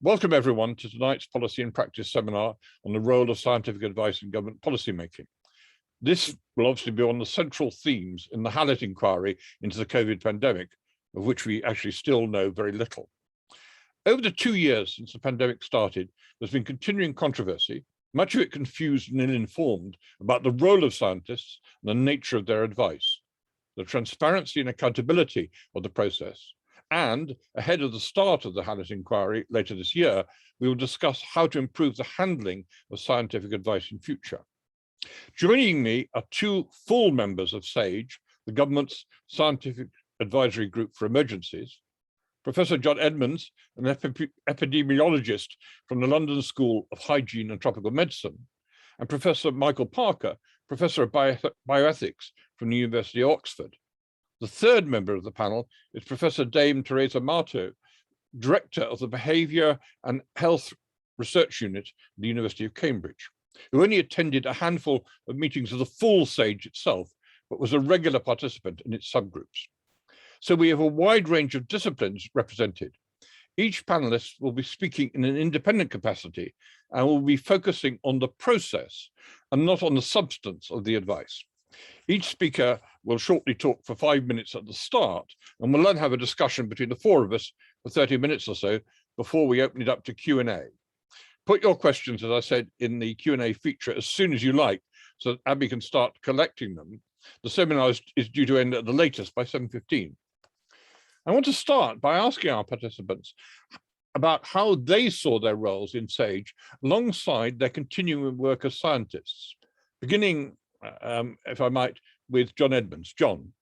Welcome everyone to tonight's Policy and Practice seminar on the role of scientific advice in government policy making. This will obviously be on the central themes in the Hallett inquiry into the COVID pandemic, of which we actually still know very little. Over the 2 years since the pandemic started, there's been continuing controversy, much of it confused and ill-informed, about the role of scientists and the nature of their advice, the transparency and accountability of the process. And ahead of the start of the Hallett inquiry later this year, we will discuss how to improve the handling of scientific advice in future. Joining me are two full members of SAGE, the government's Scientific Advisory Group for Emergencies, Professor John Edmunds, an epidemiologist from the London School of Hygiene and Tropical Medicine, and Professor Michael Parker, Professor of Bioethics from the University of Oxford. The third member of the panel is Professor Dame Theresa Marteau, Director of the Behaviour and Health Research Unit at the University of Cambridge, who only attended a handful of meetings of the full SAGE itself, but was a regular participant in its subgroups. So we have a wide range of disciplines represented. Each panelist will be speaking in an independent capacity and will be focusing on the process and not on the substance of the advice. Each speaker will shortly talk for 5 minutes at the start, and we'll then have a discussion between the four of us for 30 minutes or so before we open it up to Q&A. Put your questions, as I said, in the Q&A feature as soon as you like, so that Abby can start collecting them. The seminar is due to end at the latest by 7:15. I want to start by asking our participants about how they saw their roles in SAGE alongside their continuing work as scientists, beginning if I might, with John Edmunds. John.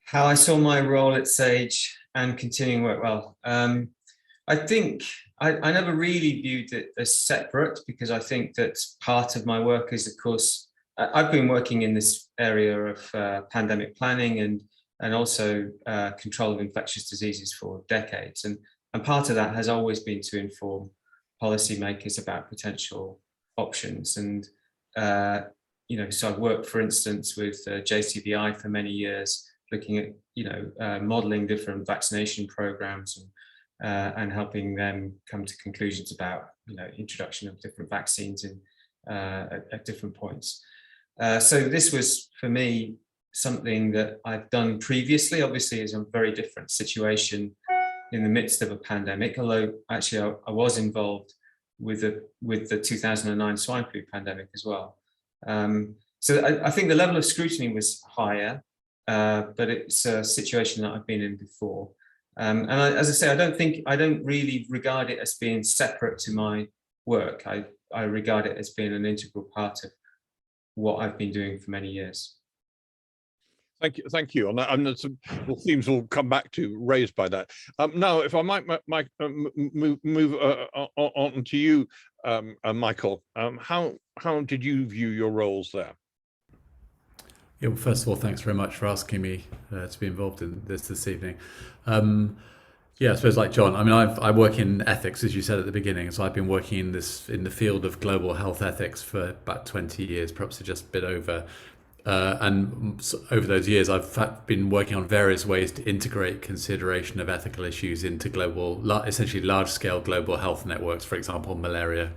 How I saw my role at SAGE and continuing work. Well, I think I never really viewed it as separate, because I think that part of my work is, of course, I've been working in this area of pandemic planning and also control of infectious diseases for decades. And part of that has always been to inform policymakers about potential options. And so I've worked, for instance, with JCVI for many years, looking at, modeling different vaccination programs and helping them come to conclusions about, introduction of different vaccines at different points. So this was, for me, something that I've done previously. Obviously, it's a very different situation in the midst of a pandemic, although actually I was involved with the 2009 swine flu pandemic as well. So I think the level of scrutiny was higher, but it's a situation that I've been in before. And as I say, I don't really regard it as being separate to my work. I regard it as being an integral part of what I've been doing for many years. Thank you. And the themes will come back to raised by that. Now, if I might move on to you, Michael, how did you view your roles there? Yeah, well, first of all, thanks very much for asking me to be involved in this evening. Yeah, I suppose like John, I mean, I work in ethics, as you said at the beginning, so I've been working in the field of global health ethics for about 20 years, perhaps just a bit over. And so over those years, I've been working on various ways to integrate consideration of ethical issues into essentially large-scale global health networks, for example, malaria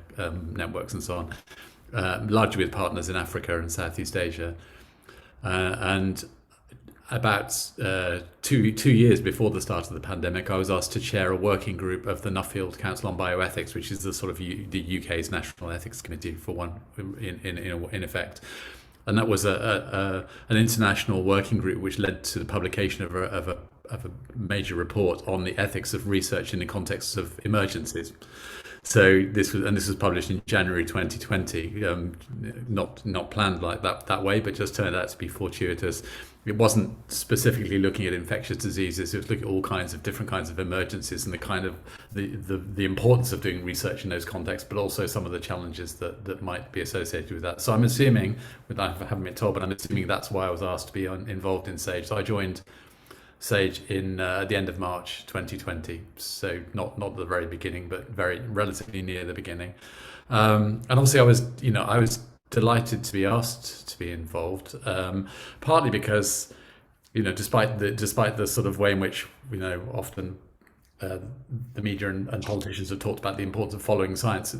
networks and so on, largely with partners in Africa and Southeast Asia. And about 2 years before the start of the pandemic, I was asked to chair a working group of the Nuffield Council on Bioethics, which is the sort of the UK's National Ethics Committee, for one, in effect. And that was an international working group which led to the publication of a major report on the ethics of research in the context of emergencies. So this was published in January 2020, not planned like that way, but just turned out to be fortuitous. It wasn't specifically looking at infectious diseases. It was looking at all kinds of different kinds of emergencies and the kind of the importance of doing research in those contexts, but also some of the challenges that might be associated with that. So I'm assuming, without having been told, but I'm assuming that's why I was asked to be involved in SAGE. So I joined SAGE in the end of March 2020. So not at the very beginning, but very relatively near the beginning. And obviously I was delighted to be asked to be involved, partly because, despite the sort of way in which, often the media and politicians have talked about the importance of following science.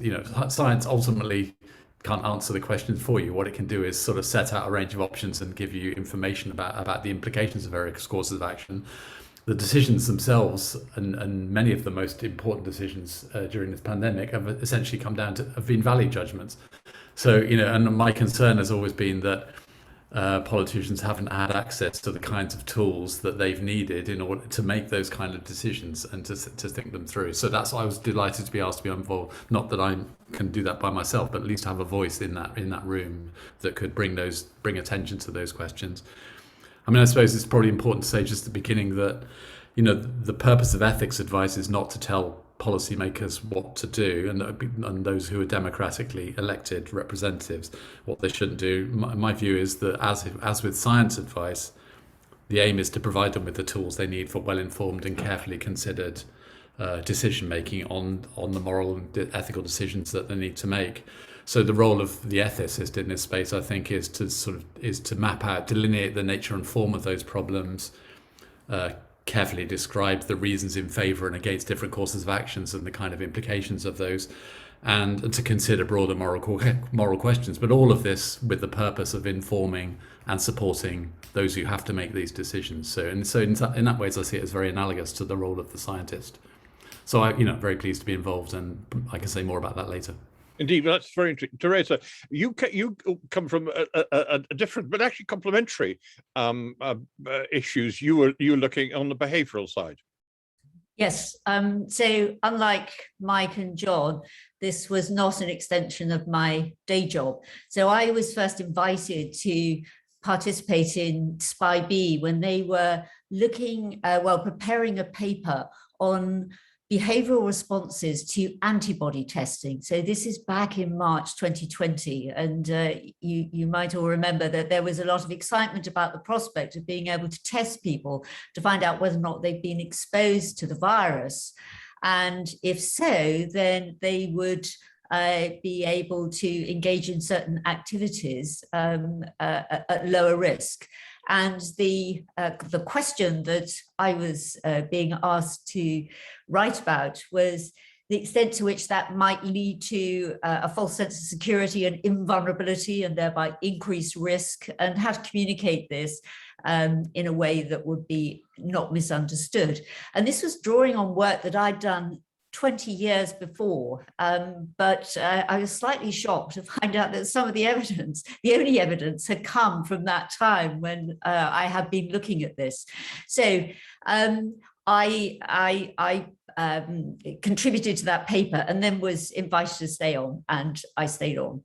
Science ultimately can't answer the questions for you. What it can do is sort of set out a range of options and give you information about the implications of various courses of action. The decisions themselves, and many of the most important decisions during this pandemic, have essentially have been value judgments. So, and my concern has always been that politicians haven't had access to the kinds of tools that they've needed in order to make those kind of decisions and to think them through. So that's why I was delighted to be asked to be involved. Not that I can do that by myself, but at least have a voice in that room that could bring attention to those questions. I mean, I suppose it's probably important to say just at the beginning that, the purpose of ethics advice is not to tell policymakers what to do, and those who are democratically elected representatives what they shouldn't do. My view is that as with science advice, the aim is to provide them with the tools they need for well-informed and carefully considered decision making on the moral and ethical decisions that they need to make. So the role of the ethicist in this space, I think, is to map out, delineate the nature and form of those problems, carefully describe the reasons in favour and against different courses of actions and the kind of implications of those, and to consider broader moral questions. But all of this with the purpose of informing and supporting those who have to make these decisions. So in that way, I see it as very analogous to the role of the scientist. So I'm very pleased to be involved, and I can say more about that later. Indeed, well, that's very interesting. Theresa, you come from a different, but actually complementary issues. You were looking on the behavioural side. Yes. So unlike Mike and John, this was not an extension of my day job. So I was first invited to participate in SPI-B when they were preparing a paper on behavioral responses to antibody testing. So this is back in March 2020. And you might all remember that there was a lot of excitement about the prospect of being able to test people to find out whether or not they've been exposed to the virus. And if so, then they would be able to engage in certain activities at lower risk. And the question that I was being asked to write about was the extent to which that might lead to a false sense of security and invulnerability, and thereby increased risk, and how to communicate this in a way that would be not misunderstood. And this was drawing on work that I'd done 20 years before, but I was slightly shocked to find out that some of the evidence, the only evidence, had come from that time when I had been looking at this. So I contributed to that paper and then was invited to stay on, and I stayed on.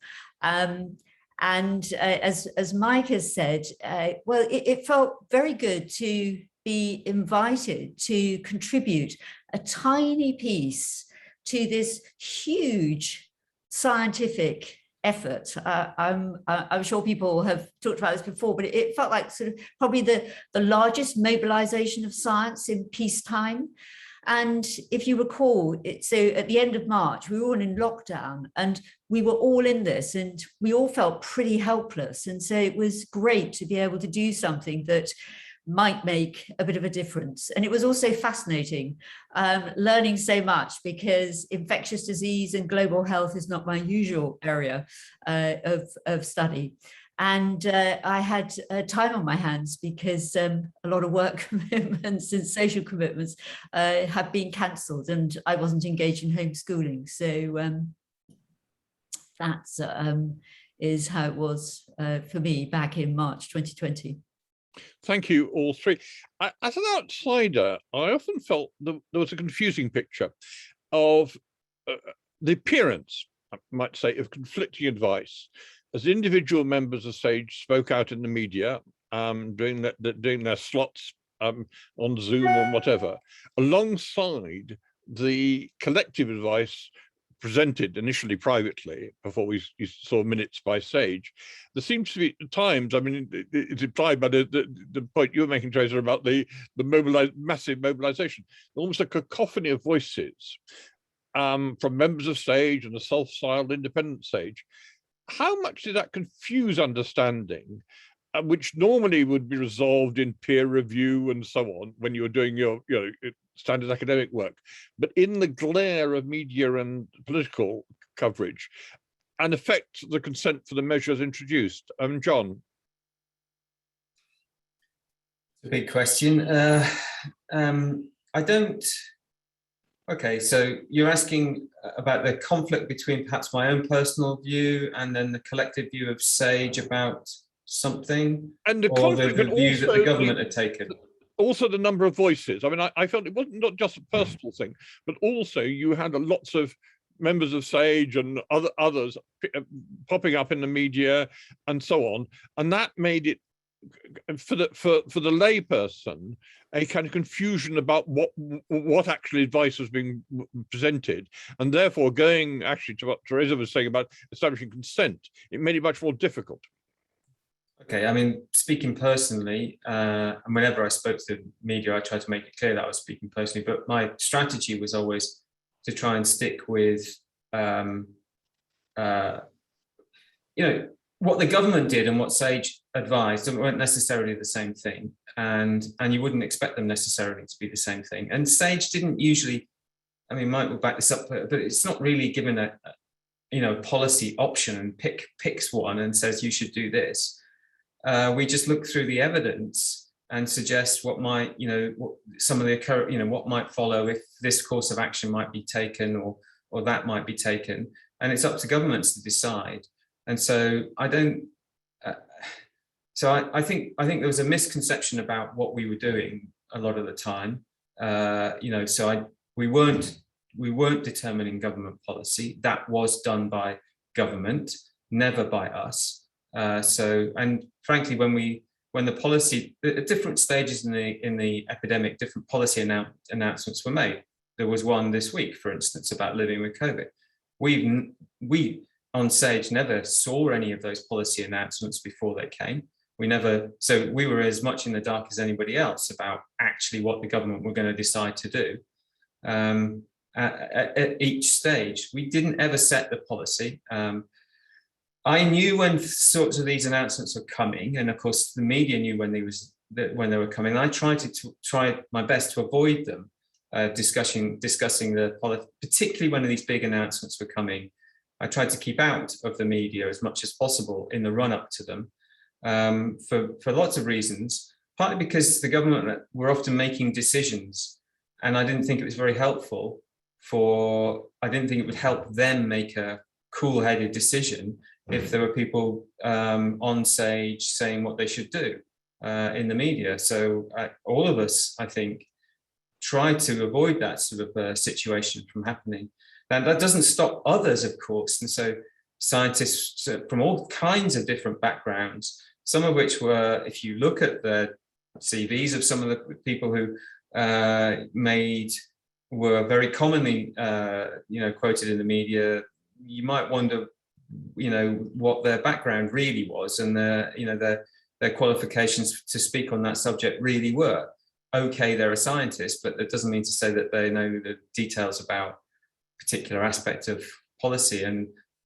As Mike has said, it felt very good to be invited to contribute a tiny piece to this huge scientific effort. I'm sure people have talked about this before, but it felt like sort of probably the largest mobilization of science in peacetime. And if you recall, so at the end of March, we were all in lockdown and we were all in this and we all felt pretty helpless. And so it was great to be able to do something that might make a bit of a difference. And it was also fascinating, learning so much, because infectious disease and global health is not my usual area of study. And I had time on my hands because a lot of work commitments and social commitments have been cancelled, and I wasn't engaged in homeschooling. So that's is how it was for me back in March 2020. Thank you, all three. As an outsider, I often felt there was a confusing picture of the appearance, I might say, of conflicting advice as individual members of SAGE spoke out in the media, doing their slots on Zoom or whatever, alongside the collective advice presented initially privately before you saw minutes by SAGE. There seems to be times, I mean, it's implied by the point you were making, Theresa, about the massive mobilization, almost a cacophony of voices from members of SAGE and the self-styled independent SAGE. How much did that confuse understanding which normally would be resolved in peer review and so on when you're doing your standard academic work. But in the glare of media and political coverage, and affect the consent for the measures introduced. John. A big question. I don't. Okay, so you're asking about the conflict between perhaps my own personal view and then the collective view of SAGE about something, and the or the view that the government had taken. Also, the number of voices. I mean, I felt it wasn't not just a personal thing, but also you had lots of members of SAGE and others popping up in the media and so on, and that made it for the layperson a kind of confusion about what actually advice was being presented, and therefore going actually to what Theresa was saying about establishing consent, it made it much more difficult. Okay, I mean, speaking personally, and whenever I spoke to the media, I tried to make it clear that I was speaking personally, but my strategy was always to try and stick with, what the government did and what SAGE advised weren't necessarily the same thing, and you wouldn't expect them necessarily to be the same thing. And SAGE didn't usually, I mean, Mike will back this up, but it's not really given a policy option and picks one and says you should do this. We just look through the evidence and suggest what might, what some of the what might follow if this course of action might be taken or that might be taken, and it's up to governments to decide. And so I don't. I think there was a misconception about what we were doing a lot of the time. We weren't determining government policy. That was done by government, never by us. And frankly, when the policy at different stages in the epidemic, different policy announcements were made. There was one this week, for instance, about living with COVID. We on SAGE never saw any of those policy announcements before they came. So we were as much in the dark as anybody else about actually what the government were going to decide to do. At each stage, we didn't ever set the policy. I knew when sorts of these announcements were coming, and of course the media knew when they were coming. I tried to try my best to avoid them, discussing the policy, particularly when these big announcements were coming. I tried to keep out of the media as much as possible in the run-up to them, for lots of reasons, partly because the government were often making decisions, and I didn't think it was very helpful I didn't think it would help them make a cool-headed decision if there were people on SAGE saying what they should do in the media. So all of us, I think, tried to avoid that sort of situation from happening. And that doesn't stop others, of course. And so scientists from all kinds of different backgrounds, some of which were, if you look at the CVs of some of the people who were very commonly, quoted in the media, you might wonder, what their background really was, and their qualifications to speak on that subject really were. Okay, they're a scientist, but that doesn't mean to say that they know the details about particular aspect of policy.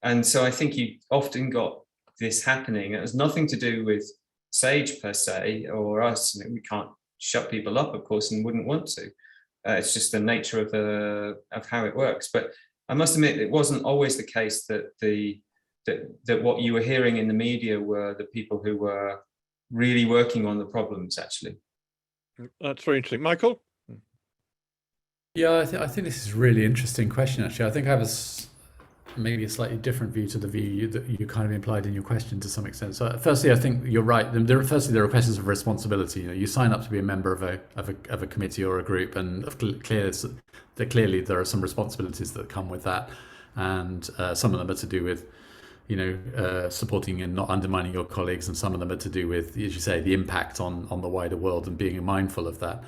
And so I think you often got this happening. It has nothing to do with SAGE per se or us. We can't shut people up, of course, and wouldn't want to. It's just the nature of how it works. But I must admit, it wasn't always the case that what you were hearing in the media were the people who were really working on the problems, actually. That's very interesting. Michael? Yeah, I think this is a really interesting question, actually. I think I have maybe a slightly different view to the view that you kind of implied in your question to some extent. So firstly, I think you're right. There are questions of responsibility. You sign up to be a member of a committee or a group, and clearly there are some responsibilities that come with that. And some of them are to do with supporting and not undermining your colleagues, and some of them are to do with, as you say, the impact on the wider world and being mindful of that.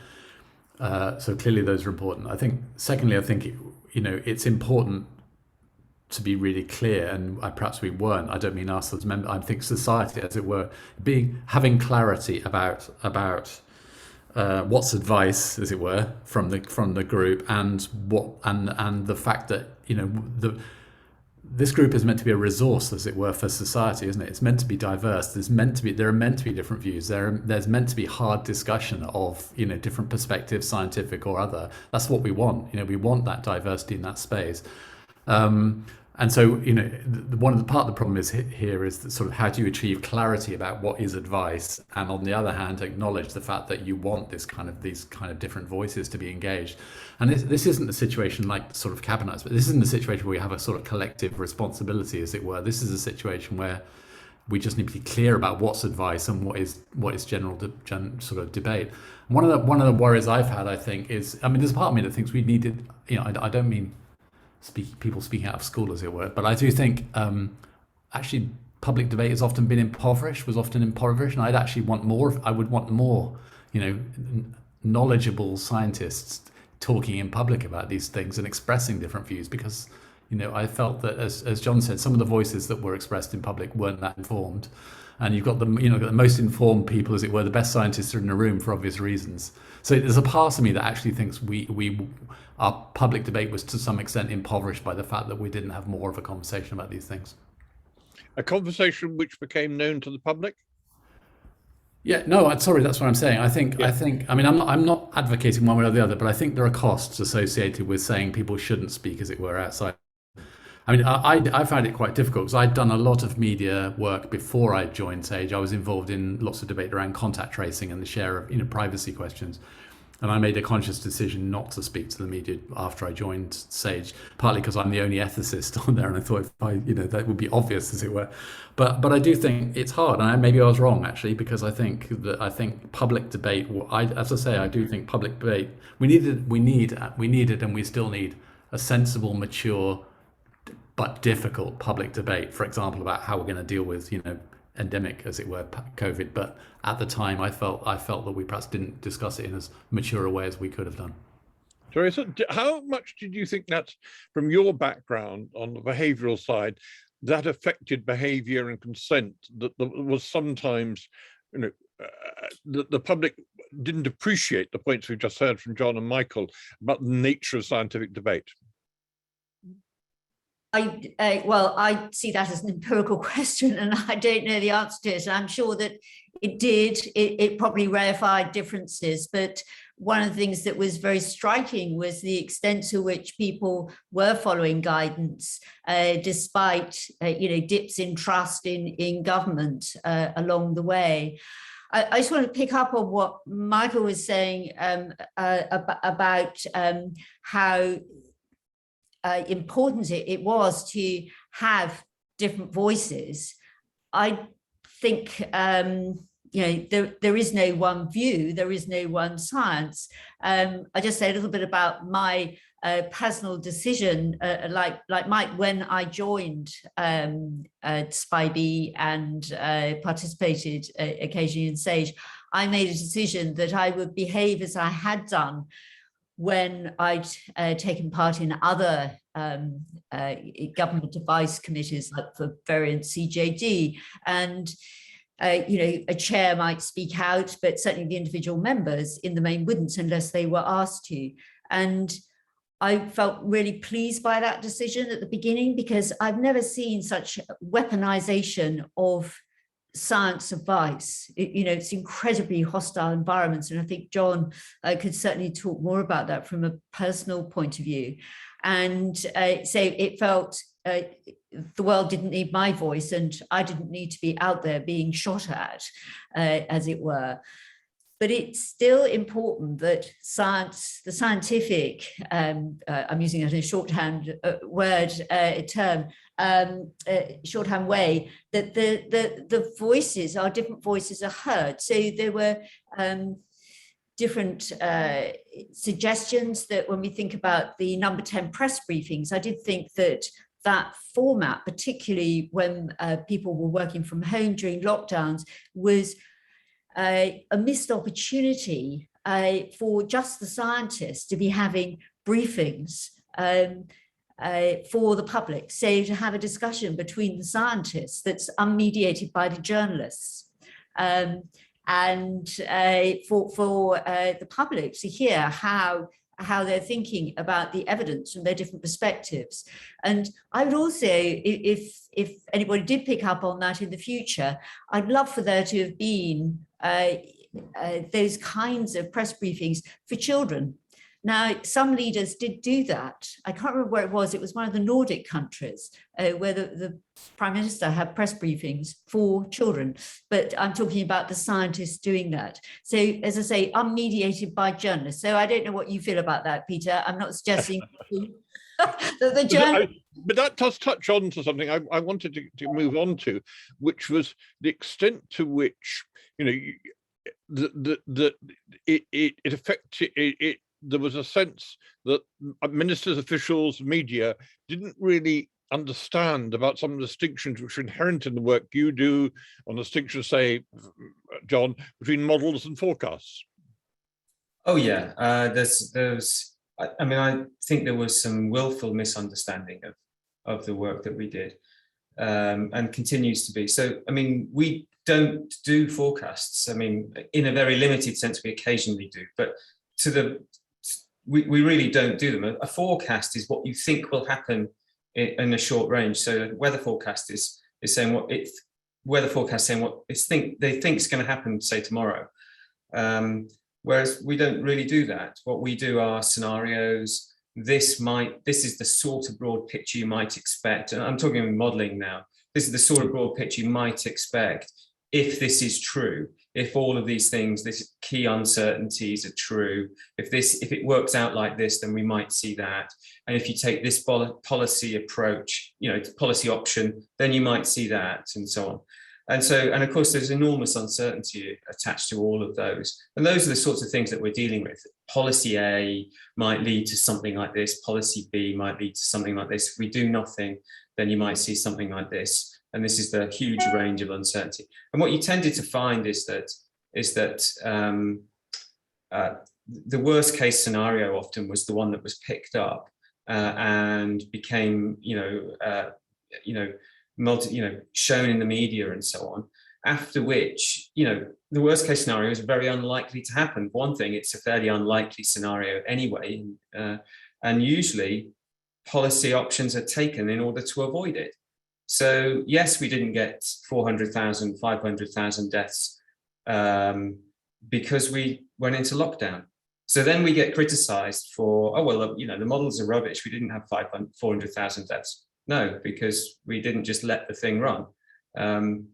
So clearly those are important. I think, secondly, it's important to be really clear, and perhaps we weren't. I don't mean us as members. I think society, as it were, having clarity about what's advice, as it were, from the group, and the fact that this group is meant to be a resource, as it were, for society, isn't it? It's meant to be diverse. There are meant to be different views. There's meant to be hard discussion of, you know, different perspectives, scientific or other. That's what we want. You know, we want that diversity in that space. And so, you know, part of the problem is here is that sort of how do you achieve clarity about what is advice, and on the other hand, acknowledge the fact that you want these kind of different voices to be engaged. And this isn't the situation like sort of cabinets, but this isn't the situation where we have a sort of collective responsibility, as it were. This is a situation where we just need to be clear about what's advice and what is general sort of debate. One of the worries I've had, I think, is, I mean, there's a part of me that thinks we needed, you know, I don't mean people speaking out of school, as it were, but I do think actually public debate has often been impoverished, and I'd actually want more. I would want more, you know, knowledgeable scientists talking in public about these things and expressing different views, because, you know, I felt that, as John said, some of the voices that were expressed in public weren't that informed, and you've got the most informed people, as it were, the best scientists are in the room for obvious reasons. So there's a part of me that actually thinks our public debate was to some extent impoverished by the fact that we didn't have more of a conversation about these things. A conversation which became known to the public? Yeah, no, I'm sorry, that's what I'm saying. I think, I mean, I'm not advocating one way or the other, but I think there are costs associated with saying people shouldn't speak, as it were, outside. I mean, I found it quite difficult because I'd done a lot of media work before I joined SAGE. I was involved in lots of debate around contact tracing and the share of, you know, privacy questions. And I made a conscious decision not to speak to the media after I joined SAGE, partly because I'm the only ethicist on there, and I thought, that would be obvious, as it were. But I do think it's hard, and maybe I was wrong actually, because I think public debate. As I say, I do think public debate. We needed, and we still need a sensible, mature, but difficult public debate. For example, about how we're going to deal with, you know, endemic, as it were, COVID. But at the time, I felt that we perhaps didn't discuss it in as mature a way as we could have done. Theresa, how much did you think that, from your background on the behavioural side, that affected behaviour and consent? That was sometimes, you know, the public didn't appreciate the points we've just heard from John and Michael about the nature of scientific debate. I see that as an empirical question, and I don't know the answer to it. I'm sure that it did. It probably rarefied differences, but one of the things that was very striking was the extent to which people were following guidance, despite dips in trust in government along the way. I just want to pick up on what Michael was saying about how important it was to have different voices. I think there is no one view, there is no one science. I just say a little bit about my personal decision, like Mike, when I joined SPI-B and participated occasionally in SAGE, I made a decision that I would behave as I had done when I'd taken part in other government advice committees, like for variant CJD, and a chair might speak out, but certainly the individual members in the main wouldn't unless they were asked to. And I felt really pleased by that decision at the beginning, because I've never seen such weaponization of science advice. It's incredibly hostile environments, and I think John could certainly talk more about that from a personal point of view. And so it felt the world didn't need my voice, and I didn't need to be out there being shot at, as it were. But it's still important that science, the scientific, I'm using it in a shorthand shorthand way, that the voices, our different voices, are heard. So there were different suggestions that when we think about the number 10 press briefings, I did think that format, particularly when people were working from home during lockdowns, was a missed opportunity for just the scientists to be having briefings for the public. So to have a discussion between the scientists that's unmediated by the journalists, and for the public to hear how how they're thinking about the evidence from their different perspectives. And I would also, if anybody did pick up on that in the future, I'd love for there to have been those kinds of press briefings for children. Now, some leaders did do that. I can't remember where it was. It was one of the Nordic countries where the Prime Minister had press briefings for children. But I'm talking about the scientists doing that. So, as I say, unmediated by journalists. So I don't know what you feel about that, Peter. I'm not suggesting that the journalists... But that does touch on to something I wanted to move on to, which was the extent to which, it affected it. There was a sense that ministers, officials, media didn't really understand about some of the distinctions which are inherent in the work you do, on the distinctions, say, John, between models and forecasts. Oh yeah, I think there was some willful misunderstanding of the work that we did, and continues to be. So, we don't do forecasts. In a very limited sense, we occasionally do, but we really don't do them. A forecast is what you think will happen in a short range. So weather forecast is saying what they think is going to happen, say tomorrow. Whereas we don't really do that. What we do are scenarios. This is the sort of broad picture you might expect. And I'm talking modeling now. This is the sort of broad picture you might expect if this is true. If all of these things, these key uncertainties are true, if it works out like this, then we might see that. And if you take this policy approach, policy option, then you might see that, and so on. And of course, there's enormous uncertainty attached to all of those. And those are the sorts of things that we're dealing with. Policy A might lead to something like this. Policy B might lead to something like this. If we do nothing, then you might see something like this. And this is the huge range of uncertainty. And what you tended to find is that the worst case scenario often was the one that was picked up and became, shown in the media and so on. After which, the worst case scenario is very unlikely to happen. One thing, it's a fairly unlikely scenario anyway, and usually policy options are taken in order to avoid it. So yes, we didn't get 400,000, 500,000 deaths because we went into lockdown. So then we get criticized for, the models are rubbish. We didn't have 400,000 deaths. No, because we didn't just let the thing run. And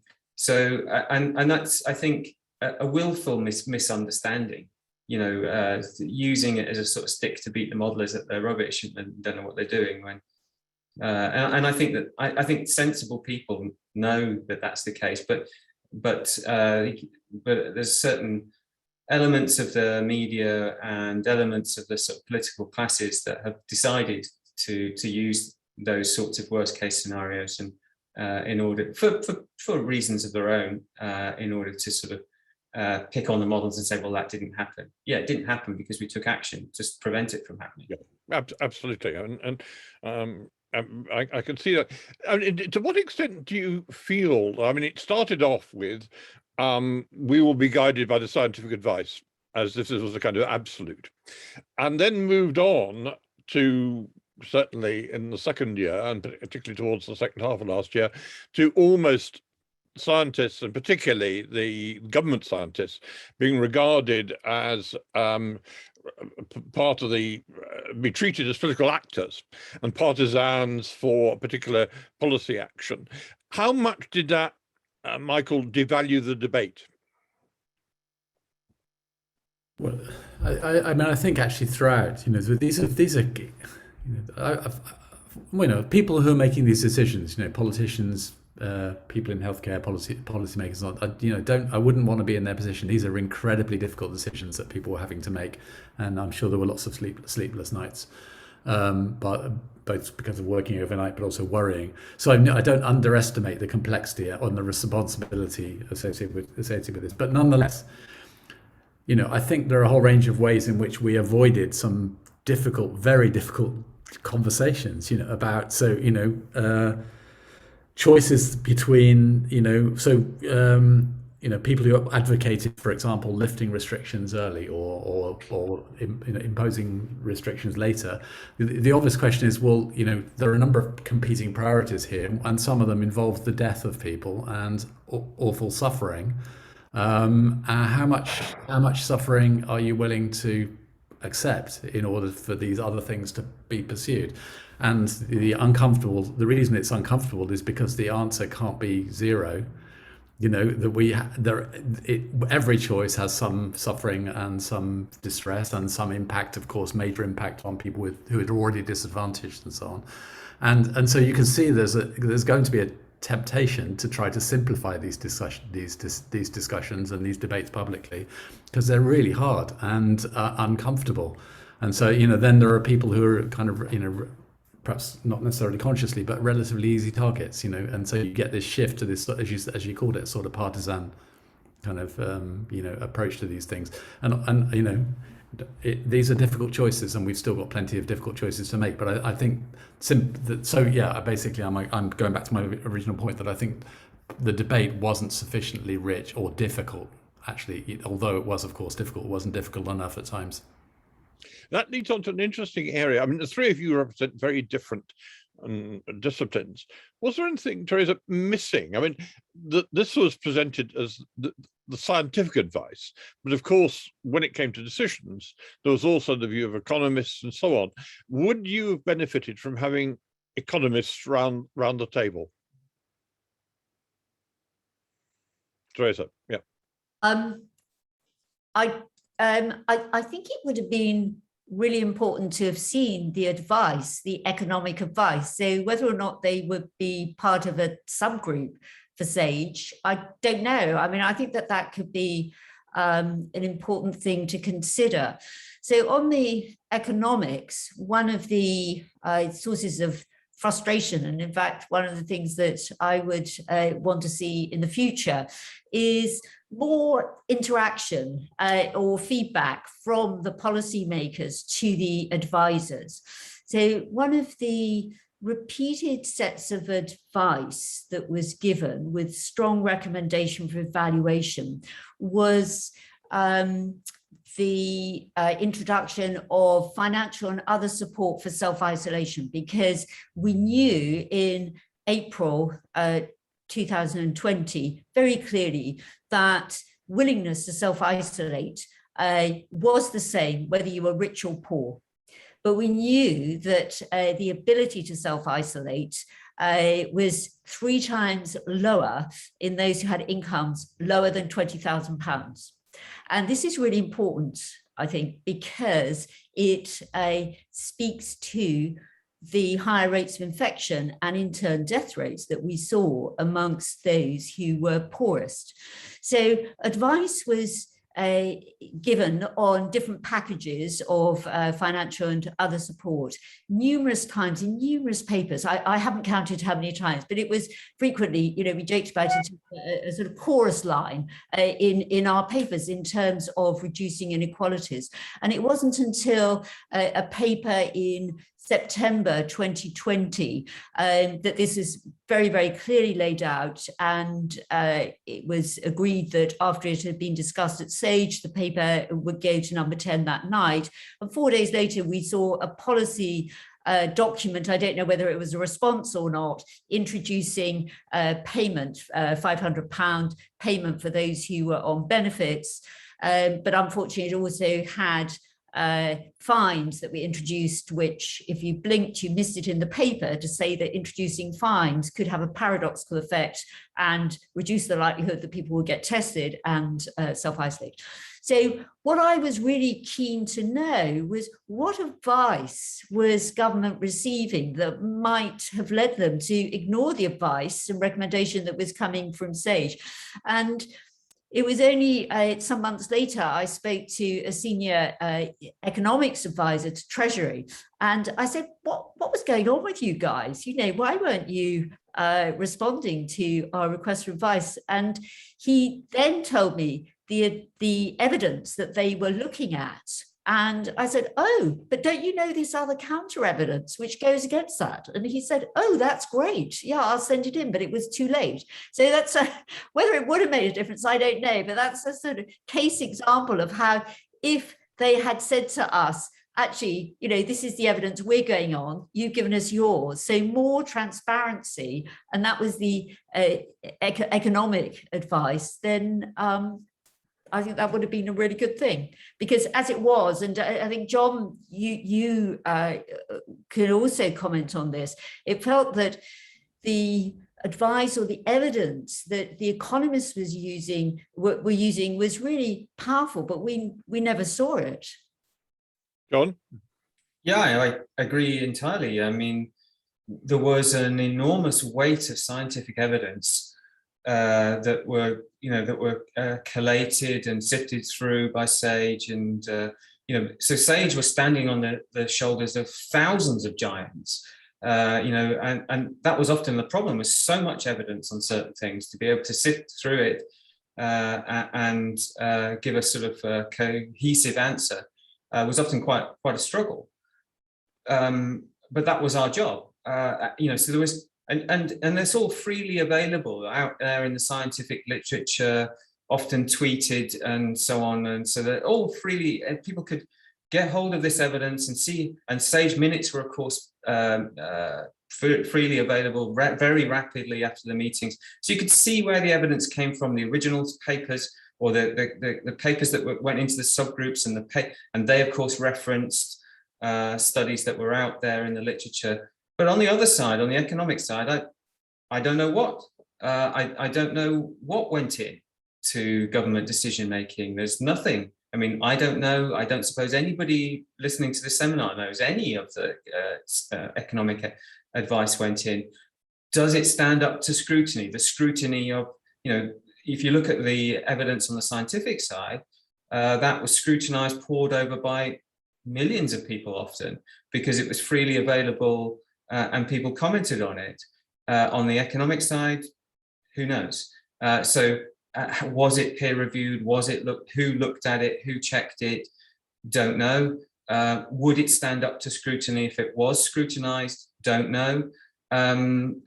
that's, I think, a willful misunderstanding. Using it as a sort of stick to beat the modelers that they're rubbish and don't know what they're doing. And I think sensible people know that that's the case, but there's certain elements of the media and elements of the sort of political classes that have decided to use those sorts of worst case scenarios and in order for reasons of their own, in order to sort of pick on the models and say, well, that didn't happen. Yeah, it didn't happen because we took action to prevent it from happening. Yeah, absolutely, and I can see that. To what extent do you feel? It started off with, we will be guided by the scientific advice, as if this was a kind of absolute, and then moved on to, certainly in the second year, and particularly towards the second half of last year, to almost scientists, and particularly the government scientists, being regarded as part of be treated as political actors and partisans for particular policy action. How much did that, Michael, devalue the debate? Well, I think actually throughout, these are people who are making these decisions, politicians, people in healthcare, policymakers. I wouldn't want to be in their position. These are incredibly difficult decisions that people were having to make, and I'm sure there were lots of sleepless nights, but both because of working overnight, but also worrying. So I don't underestimate the complexity and the responsibility associated with this. But nonetheless, I think there are a whole range of ways in which we avoided some very difficult conversations, about choices between, people who advocated, for example, lifting restrictions early or imposing restrictions later. The obvious question is, well, there are a number of competing priorities here, and some of them involve the death of people and awful suffering. How much suffering are you willing to accept in order for these other things to be pursued? And the reason it's uncomfortable is because the answer can't be zero. Every choice has some suffering and some distress and some impact, of course, major impact on people who are already disadvantaged and so on. And so you can see there's going to be a temptation to try to simplify these discussions and these debates publicly, because they're really hard and uncomfortable. And so, then there are people who are kind of, perhaps not necessarily consciously, but relatively easy targets, and so you get this shift to this, as you called it, sort of partisan kind of, approach to these things. And these are difficult choices, and we've still got plenty of difficult choices to make. But I think, basically, I'm going back to my original point that I think the debate wasn't sufficiently rich or difficult, actually, although it was, of course, difficult. It wasn't difficult enough at times. That leads on to an interesting area. I mean, the three of you represent very different disciplines. Was there anything, Theresa, missing? I mean, this was presented as the scientific advice, but of course, when it came to decisions, there was also the view of economists and so on. Would you have benefited from having economists round the table? Theresa, yeah. I think it would have been really important to have seen the advice, the economic advice. So whether or not they would be part of a subgroup for SAGE, I don't know. I mean, I think that could be an important thing to consider. So on the economics, one of the sources of frustration, and in fact, one of the things that I would want to see in the future is more interaction or feedback from the policymakers to the advisors. So one of the repeated sets of advice that was given with strong recommendation for evaluation was the introduction of financial and other support for self-isolation, because we knew in April 2020 very clearly that willingness to self-isolate was the same whether you were rich or poor. But we knew that the ability to self-isolate was 3 times lower in those who had incomes lower than £20,000. And this is really important, I think, because it speaks to the higher rates of infection and in turn death rates that we saw amongst those who were poorest. So advice was given on different packages of financial and other support numerous times in numerous papers. I haven't counted how many times, but it was frequently, we joked about it, a sort of chorus line in our papers in terms of reducing inequalities. And it wasn't until a paper in September 2020 that this is very, very clearly laid out, and it was agreed that after it had been discussed at SAGE, the paper would go to number 10 that night. And 4 days later, we saw a policy document, I don't know whether it was a response or not, introducing payment, £500 payment for those who were on benefits. But unfortunately, it also had fines that we introduced, which if you blinked, you missed it in the paper, to say that introducing fines could have a paradoxical effect and reduce the likelihood that people would get tested and self-isolate. So what I was really keen to know was what advice was government receiving that might have led them to ignore the advice and recommendation that was coming from SAGE. And it was only some months later I spoke to a senior economics advisor to Treasury, and I said, what was going on with you guys? Why weren't you responding to our request for advice? And he then told me the evidence that they were looking at And I said, oh, but don't you know this other counter evidence which goes against that? And he said, oh, that's great. Yeah, I'll send it in, but it was too late. So that's whether it would have made a difference, I don't know. But that's a sort of case example of how if they had said to us, actually, this is the evidence we're going on, you've given us yours. So more transparency, and that was the economic advice, then I think that would have been a really good thing, because as it was, and I think, John, you could also comment on this, it felt that the advice or the evidence that the economists were using was really powerful, but we never saw it. John? Yeah, I agree entirely. I mean, there was an enormous weight of scientific evidence that were collated and sifted through by SAGE, and so SAGE was standing on the shoulders of thousands of giants, and that was often the problem, was so much evidence on certain things. To be able to sift through it and give a sort of cohesive answer was often quite a struggle, but that was our job. So there was. And it's all freely available out there in the scientific literature, often tweeted and so on. And so they're all freely, people could get hold of this evidence and see, and SAGE minutes were, of course, freely available very rapidly after the meetings. So you could see where the evidence came from, the original papers, or the papers that went into the subgroups, and they, of course, referenced studies that were out there in the literature. But on the other side, on the economic side, I don't know what. I don't know what went in to government decision making. There's nothing. I mean, I don't know. I don't suppose anybody listening to the seminar knows any of the economic advice went in. Does it stand up to scrutiny? The scrutiny of, if you look at the evidence on the scientific side, that was scrutinized, pored over by millions of people often, because it was freely available. And people commented on it. On the economic side, who knows? Was it peer reviewed? Who looked at it? Who checked it? Don't know. Would it stand up to scrutiny if it was scrutinized? Don't know.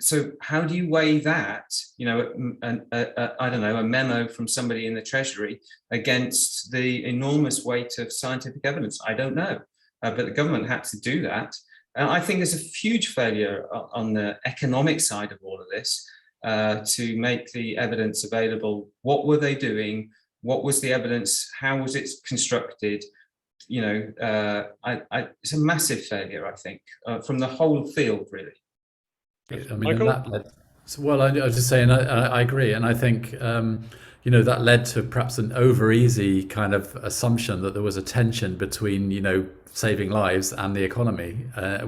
So how do you weigh that? I don't know, a memo from somebody in the Treasury against the enormous weight of scientific evidence? I don't know. But the government had to do that. I think there's a huge failure on the economic side of all of this to make the evidence available. What were they doing? What was the evidence? How was it constructed? It's a massive failure, I think, from the whole field, really. I mean, that led, well, I was just saying, I agree. And I think, that led to perhaps an over easy kind of assumption that there was a tension between, saving lives and the economy, there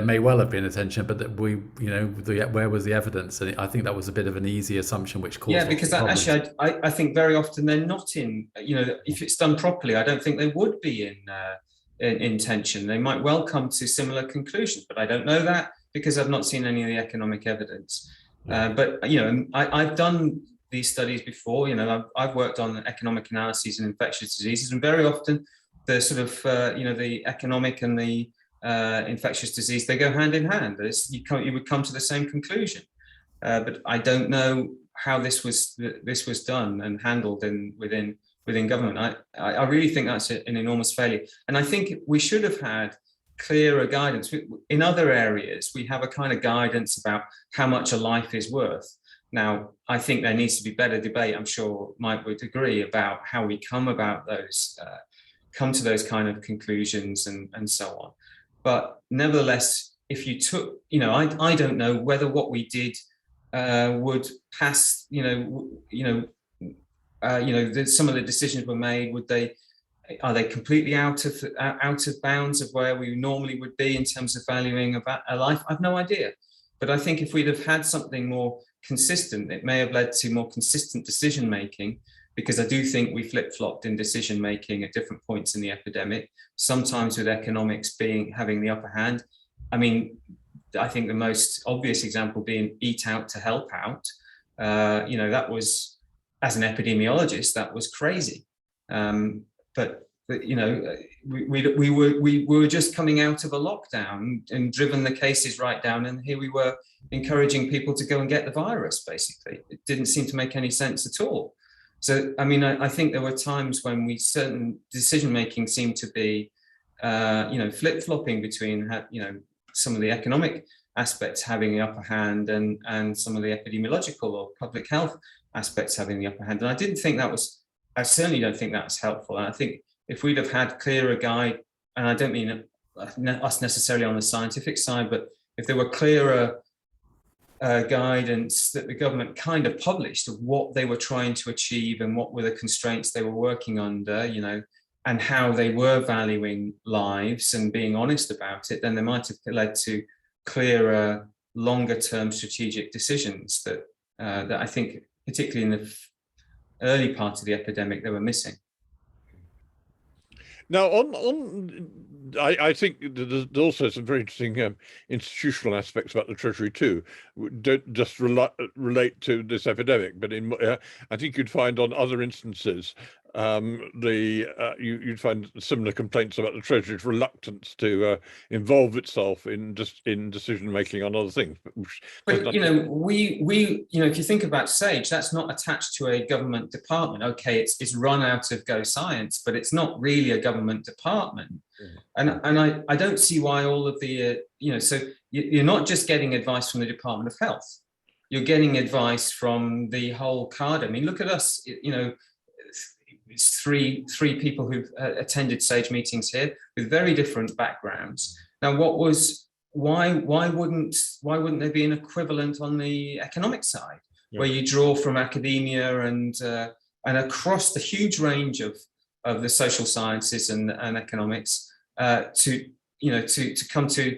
may well have been a tension, but that where was the evidence? And I think that was a bit of an easy assumption, which caused. Yeah, because actually, I think very often they're not in. If it's done properly, I don't think they would be in tension. They might well come to similar conclusions, but I don't know that because I've not seen any of the economic evidence. But I've done these studies before. I've worked on economic analyses and infectious diseases, and very often the sort of the economic and the infectious disease, they go hand in hand. You would come to the same conclusion, but I don't know how this was done and handled within government. I really think that's an enormous failure, and I think we should have had clearer guidance. In other areas, we have a kind of guidance about how much a life is worth. Now, I think there needs to be better debate. I'm sure Mike would agree about how we come to those kind of conclusions and so on. But nevertheless, if you took, I don't know whether what we did would pass, some of the decisions were made. Are they completely out of bounds of where we normally would be in terms of valuing a life? I've no idea. But I think if we'd have had something more consistent, it may have led to more consistent decision making, because I do think we flip-flopped in decision making at different points in the epidemic, sometimes with economics having the upper hand. I mean, I think the most obvious example being eat out to help out. That was, as an epidemiologist, that was crazy. you know, we were just coming out of a lockdown and driven the cases right down, and here we were encouraging people to go and get the virus. Basically, it didn't seem to make any sense at all. So, I mean, I think there were times when certain decision making seemed to be, you know, flip-flopping between, you know, some of the economic aspects having the upper hand and some of the epidemiological or public health aspects having the upper hand. And I certainly don't think that was helpful. And I think if we'd have had clearer guide, and I don't mean us necessarily on the scientific side, but if there were clearer guidance that the government kind of published of what they were trying to achieve and what were the constraints they were working under, you know, and how they were valuing lives and being honest about it, then they might have led to clearer, longer-term strategic decisions that that I think, particularly in the early part of the epidemic, they were missing. Now, I think there's also some very interesting institutional aspects about the Treasury too. Don't just relate to this epidemic, but I think you'd find on other instances you'd find similar complaints about the Treasury's reluctance to involve itself in decision making on other things. But you know, we you know, if you think about SAGE, that's not attached to a government department. Okay, it's run out of Go Science, but it's not really a government department. And I don't see why all of the you know, so you're not just getting advice from the Department of Health, you're getting advice from the whole cadre. I mean, look at us, you know. It's three people who've attended SAGE meetings here with very different backgrounds. Now, why wouldn't there be an equivalent on the economic side, where you draw from academia and across the huge range of the social sciences and economics to come to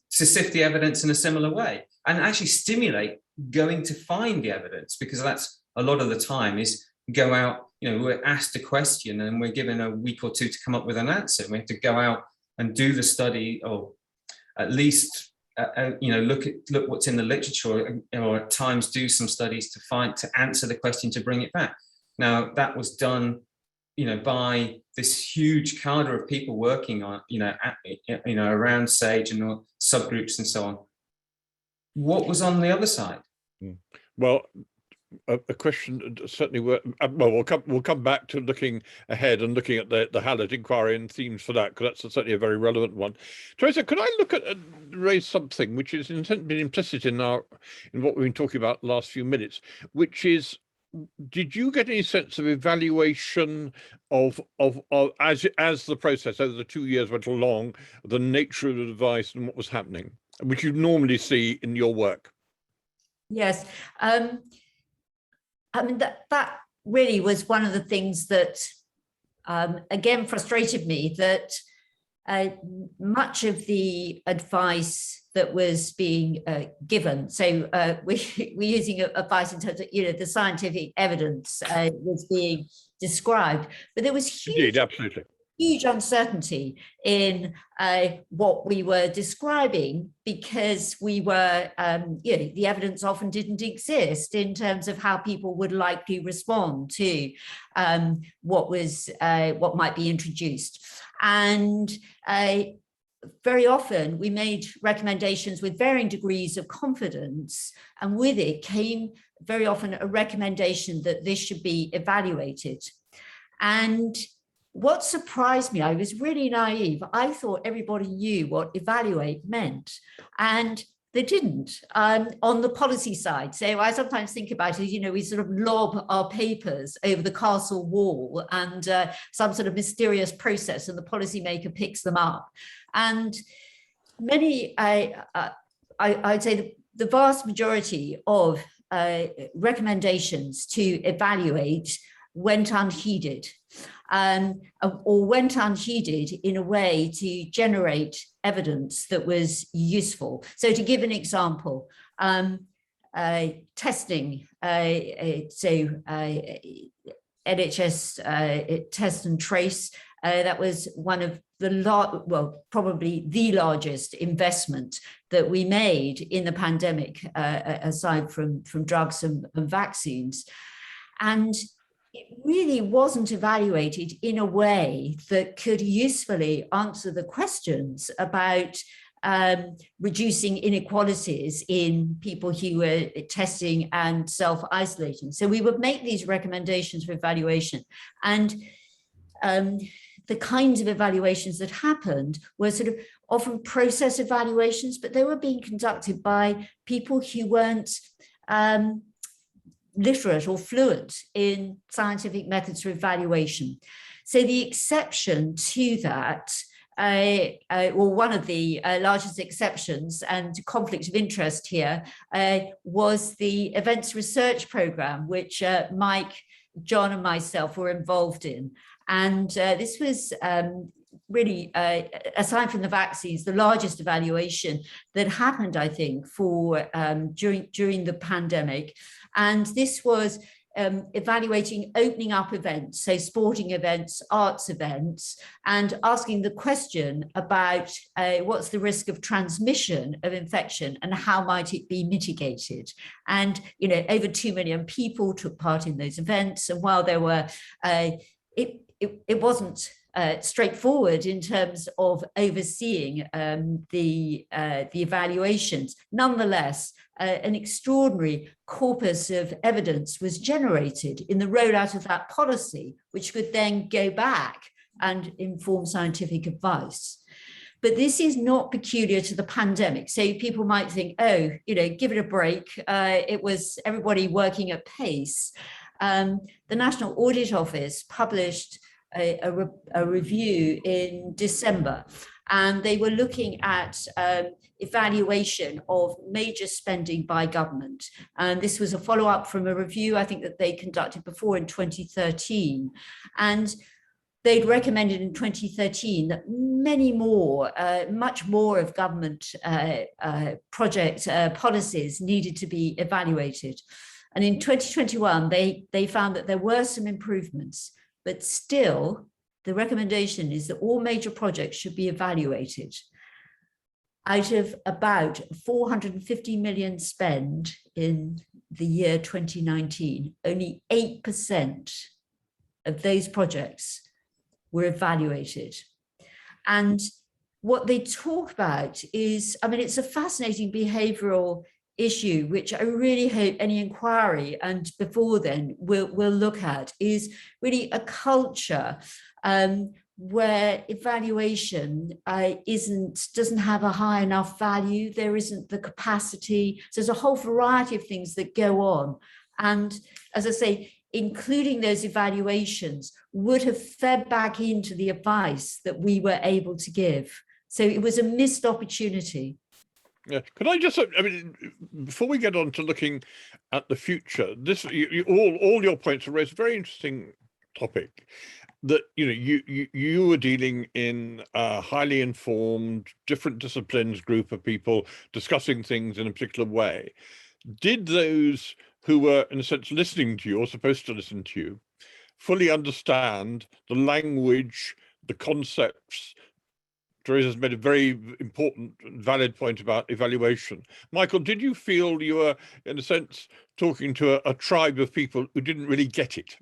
sift the evidence in a similar way and actually stimulate going to find the evidence, because that's a lot of the time is go out, you know, we're asked a question and we're given a week or two to come up with an answer. We have to go out and do the study, or at least you know, look what's in the literature, or at times do some studies to answer the question, to bring it back. Now, that was done, you know, by this huge cadre of people working on, you know, around SAGE and subgroups and so on. What was on the other side? Well, a question certainly. Well, we'll come back to looking ahead and looking at the Hallett inquiry and themes for that, because that's certainly a very relevant one. Teresa, could I look at raise something which is been implicit in what we've been talking about the last few minutes, which is, did you get any sense of evaluation of as the process over the 2 years went along, the nature of the device and what was happening, which you normally see in your work? Yes. I mean, that really was one of the things that, again, frustrated me, that much of the advice that was being given, so we're using advice in terms of, you know, the scientific evidence was being described, but there was huge uncertainty in what we were describing, because we were, you know, the evidence often didn't exist in terms of how people would likely respond to what might be introduced. And very often we made recommendations with varying degrees of confidence, and with it came very often a recommendation that this should be evaluated. And what surprised me, I was really naive. I thought everybody knew what evaluate meant, and they didn't on the policy side. So I sometimes think about it, you know, we sort of lob our papers over the castle wall and some sort of mysterious process, and the policymaker picks them up. And many, I'd say the vast majority of recommendations to evaluate went unheeded. Or went unheeded in a way to generate evidence that was useful. So to give an example, testing, NHS test and trace, that was one of the probably the largest investment that we made in the pandemic, aside from drugs and vaccines. And it really wasn't evaluated in a way that could usefully answer the questions about reducing inequalities in people who were testing and self-isolating. So we would make these recommendations for evaluation, and the kinds of evaluations that happened were sort of often process evaluations, but they were being conducted by people who weren't literate or fluent in scientific methods for evaluation. So the exception to that, or one of the largest exceptions and conflict of interest here, was the events research program, which Mike, John and myself were involved in. And this was really, aside from the vaccines, the largest evaluation that happened, I think, for during the pandemic. And this was evaluating opening up events, so sporting events, arts events, and asking the question about what's the risk of transmission of infection and how might it be mitigated. And, you know, over 2 million people took part in those events. And while there were, it wasn't straightforward in terms of overseeing the evaluations. Nonetheless, an extraordinary corpus of evidence was generated in the rollout of that policy, which could then go back and inform scientific advice. But this is not peculiar to the pandemic. So people might think, oh, you know, give it a break. It was everybody working at pace. The National Audit Office published a review in December, and they were looking at evaluation of major spending by government. And this was a follow-up from a review, I think, that they conducted before in 2013. And they'd recommended in 2013 that many more, much more of government project policies needed to be evaluated. And in 2021, they found that there were some improvements, but still the recommendation is that all major projects should be evaluated. Out of about 450 million spend in the year 2019, only 8% of those projects were evaluated. And what they talk about is, I mean, it's a fascinating behavioral issue, which I really hope any inquiry and before then we'll look at, is really a culture where evaluation doesn't have a high enough value. There isn't the capacity. So there's a whole variety of things that go on. And as I say, including those evaluations would have fed back into the advice that we were able to give. So it was a missed opportunity. Yeah, could I just, I mean, before we get on to looking at the future, this all your points have raised a very interesting topic. That, you know, you were dealing in a highly informed, different disciplines group of people discussing things in a particular way. Did those who were, in a sense, listening to you or supposed to listen to you fully understand the language, the concepts? Theresa's made a very important and valid point about evaluation. Michael, did you feel you were, in a sense, talking to a tribe of people who didn't really get it?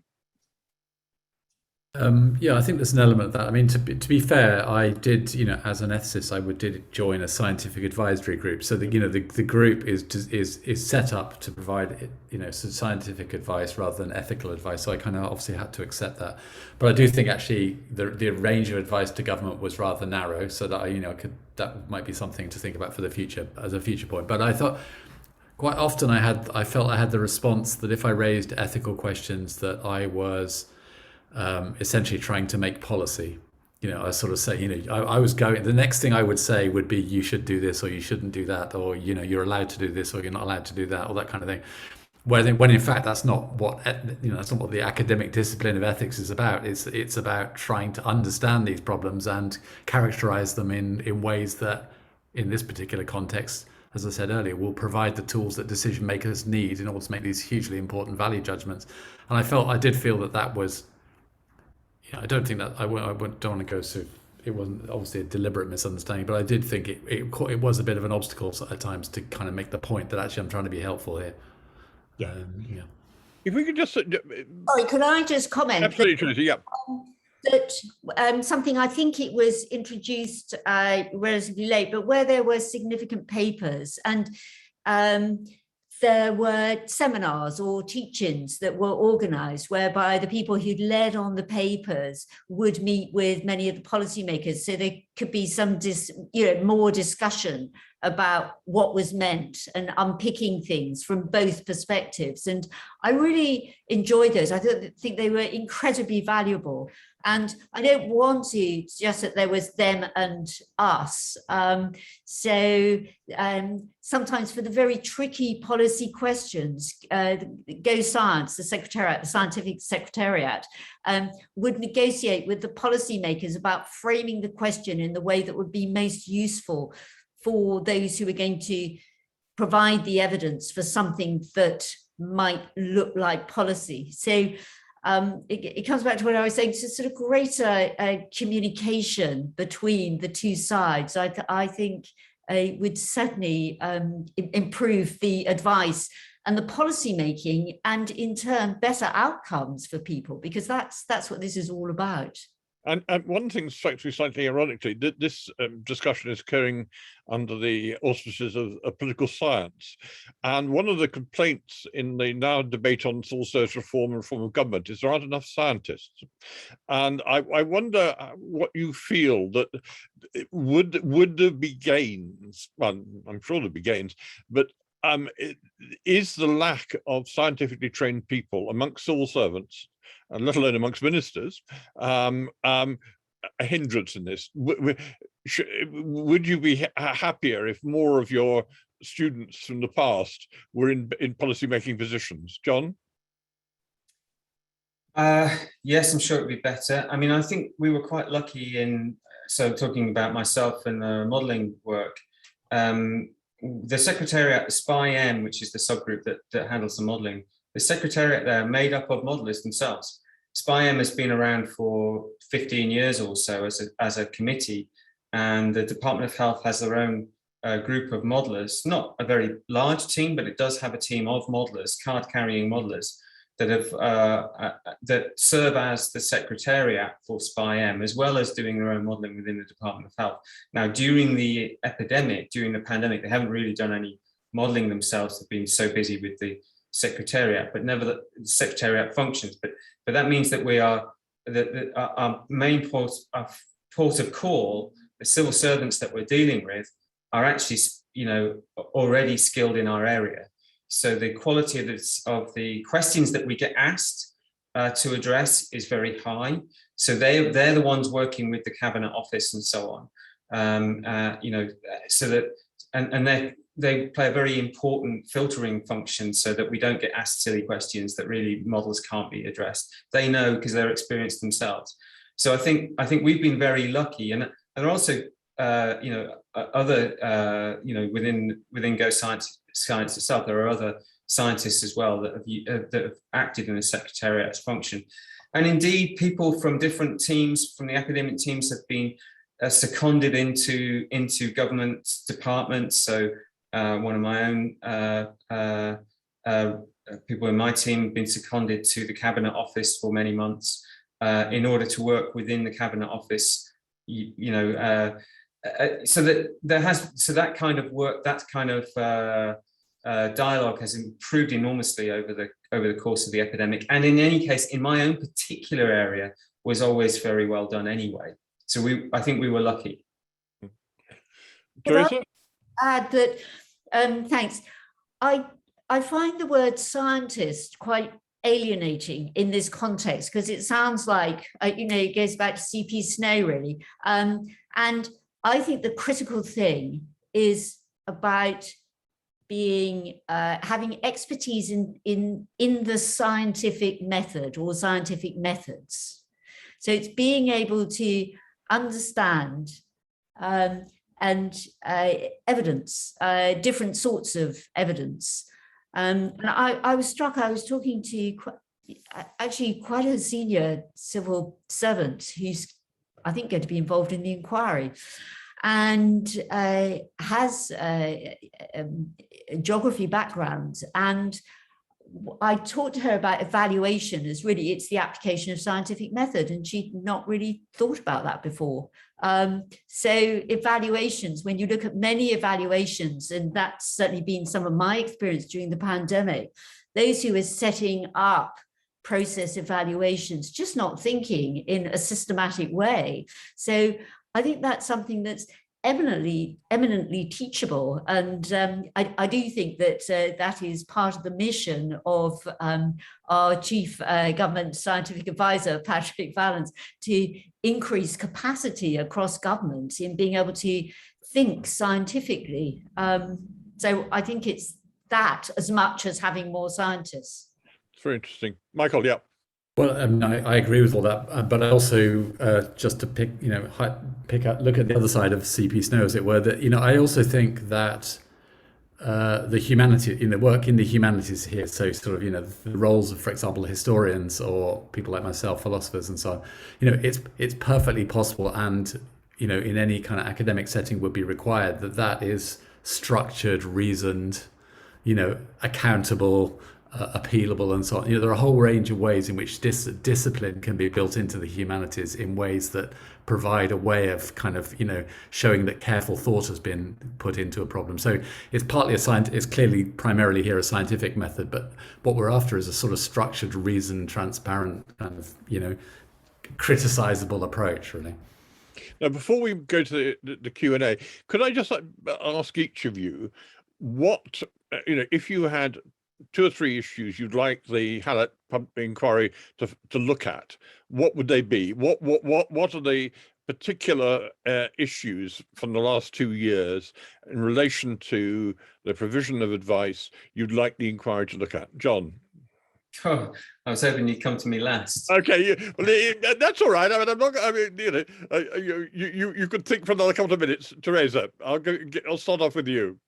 Yeah, I think there's an element of that. I mean, to be fair, I did, you know, as an ethicist, I did join a scientific advisory group. So the group is set up to provide, you know, scientific advice rather than ethical advice. So I kind of obviously had to accept that. But I do think actually the range of advice to government was rather narrow, so that that might be something to think about for the future as a future point. But I thought quite often I felt I had the response that if I raised ethical questions, that I was essentially trying to make policy. You know, I sort of say, you know, I was going, the next thing I would say would be, you should do this or you shouldn't do that, or, you know, you're allowed to do this or you're not allowed to do that, or that kind of thing. When in fact that's not what, you know, that's not what the academic discipline of ethics is about. It's about trying to understand these problems and characterize them in ways that, in this particular context, as I said earlier, will provide the tools that decision makers need in order to make these hugely important value judgments. And I did feel that was, I don't think that don't want to go so. It wasn't obviously a deliberate misunderstanding, but I did think it was a bit of an obstacle at times to kind of make the point that actually I'm trying to be helpful here. Yeah. If we could just Sorry, could I just comment? absolutely, Tracy, yeah. That something, I think it was introduced relatively late, but where there were significant papers and there were seminars or teach-ins that were organized whereby the people who'd led on the papers would meet with many of the policymakers, so there could be some more discussion about what was meant and unpicking things from both perspectives. And I really enjoyed those. I think they were incredibly valuable. And I don't want to suggest that there was them and us. Sometimes for the very tricky policy questions, Go Science, the Secretariat, the Scientific Secretariat, would negotiate with the policymakers about framing the question in the way that would be most useful for those who are going to provide the evidence for something that might look like policy. So it comes back to what I was saying, to sort of greater communication between the two sides. I think would certainly improve the advice and the policy making, and in turn better outcomes for people, because that's what this is all about. And one thing strikes me slightly ironically, that this discussion is occurring under the auspices of political science. And one of the complaints in the now debate on civil service reform and reform of government is there aren't enough scientists. And I wonder what you feel, that would there be gains? Well, I'm sure there'd be gains, but is the lack of scientifically trained people amongst civil servants, and let alone amongst ministers, a hindrance in this? Would you be happier if more of your students from the past were in policy-making positions? John? Yes, I'm sure it'd be better. I mean, I think we were quite lucky in, so talking about myself and the modelling work, the Secretariat, the SPI-M, which is the subgroup that handles the modelling, the Secretariat there made up of modellers themselves. SPI-M has been around for 15 years or so as a committee, and the Department of Health has their own group of modellers, not a very large team, but it does have a team of modellers, card-carrying modellers, that have that serve as the Secretariat for SPI-M, as well as doing their own modelling within the Department of Health. Now, during the epidemic, during the pandemic, they haven't really done any modelling themselves. They've been so busy with the Secretariat, but never the Secretariat functions. But that means that we are our main port of call, the civil servants that we're dealing with, are actually, already skilled in our area. So the quality of the questions that we get asked to address is very high. So they're the ones working with the Cabinet Office and so on. So that and they play a very important filtering function, so that we don't get asked silly questions that really models can't be addressed. They know because they're experienced themselves. So I think we've been very lucky, and there are also other within Go Science itself, there are other scientists as well that have acted in the Secretariat's function, and indeed people from different teams, from the academic teams, have been seconded into government departments. So one of my own people in my team have been seconded to the Cabinet Office for many months in order to work within the Cabinet Office. So that kind of work, that kind of dialogue has improved enormously over the course of the epidemic, and in any case, in my own particular area, was always very well done anyway. So I think we were lucky. Theresa? Add that, thanks. I find the word scientist quite alienating in this context, because it sounds like, it goes back to C.P. Snow, really. And I think the critical thing is about being having expertise in the scientific method or scientific methods. So it's being able to understand and evidence, different sorts of evidence. And I was struck, I was talking to quite a senior civil servant who's, I think, going to be involved in the inquiry, and has a geography background. And I talked to her about evaluation as really it's the application of scientific method, and she'd not really thought about that before. So evaluations, when you look at many evaluations, and that's certainly been some of my experience during the pandemic, those who are setting up process evaluations, just not thinking in a systematic way. So I think that's something that's eminently teachable, and I do think that that is part of the mission of our chief government scientific advisor, Patrick Vallance, to increase capacity across government in being able to think scientifically. So I think it's that as much as having more scientists. It's very interesting. Michael, yeah. Well, I agree with all that, but I also just to pick up, look at the other side of CP Snow, as it were. That I also think that the humanity, work in the humanities here. So sort of the roles of, for example, historians or people like myself, philosophers, and so on. It's perfectly possible, and in any kind of academic setting would be required that is structured, reasoned, accountable, appealable, and so on. There are a whole range of ways in which discipline can be built into the humanities in ways that provide a way of kind of showing that careful thought has been put into a problem. So it's partly it's clearly primarily here a scientific method, but what we're after is a sort of structured, reasoned, transparent kind of criticizable approach, really. Now, before we go to the Q&A, could I just ask each of you what if you had 2 or 3 issues you'd like the Hallett inquiry to look at, what would they be? What are the particular issues from the last 2 years in relation to the provision of advice you'd like the inquiry to look at? John. Oh, I was hoping you'd come to me last. Okay, that's all right. I mean, I'm not. I mean, you could think for another couple of minutes, Theresa. I'll start off with you.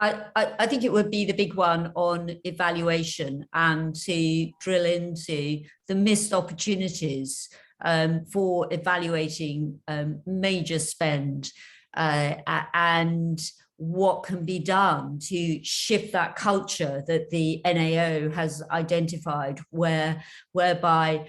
I think it would be the big one on evaluation, and to drill into the missed opportunities for evaluating major spend and what can be done to shift that culture that the NAO has identified, whereby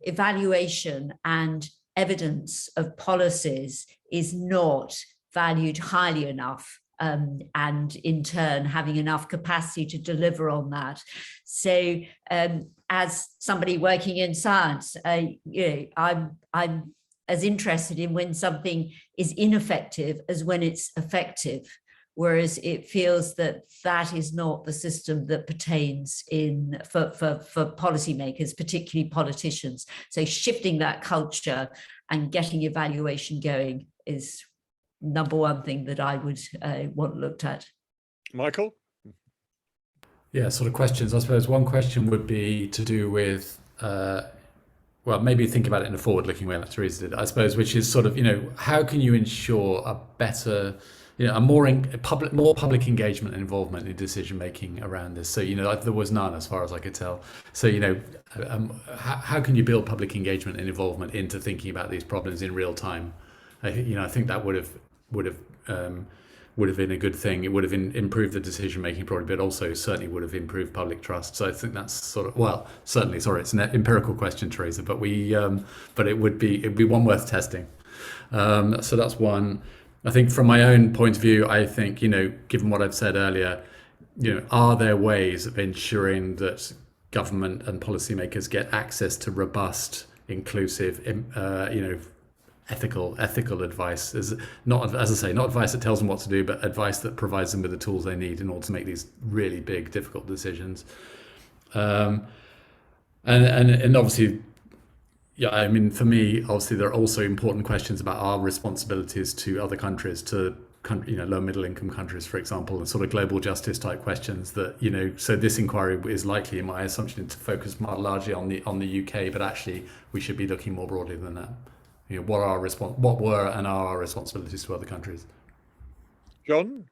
evaluation and evidence of policies is not valued highly enough. And in turn, having enough capacity to deliver on that. So, as somebody working in science, I'm as interested in when something is ineffective as when it's effective. Whereas it feels that is not the system that pertains for policymakers, particularly politicians. So shifting that culture and getting evaluation going is number one thing that I would want looked at. Michael? Yeah, sort of questions. I suppose one question would be to do with, well, maybe think about it in a forward-looking way, like Theresa did, I suppose, which is sort of, how can you ensure a better, a more public engagement and involvement in decision-making around this? So, there was none as far as I could tell. So, how can you build public engagement and involvement into thinking about these problems in real time? I think that would have been a good thing. It would have improved the decision making probably, but also certainly would have improved public trust. So I think that's sort of, well, certainly. Sorry, it's an empirical question, Theresa, but it'd be one worth testing. So that's one. I think from my own point of view, I think given what I've said earlier, are there ways of ensuring that government and policymakers get access to robust, inclusive, ethical advice, is not, as I say, not advice that tells them what to do, but advice that provides them with the tools they need in order to make these really big, difficult decisions. And obviously, yeah, I mean, for me, obviously, there are also important questions about our responsibilities to other countries, to low middle income countries, for example, and sort of global justice type questions that, so this inquiry is likely, in my assumption, to focus largely on the UK, but actually we should be looking more broadly than that. What were and are our responsibilities to other countries? John?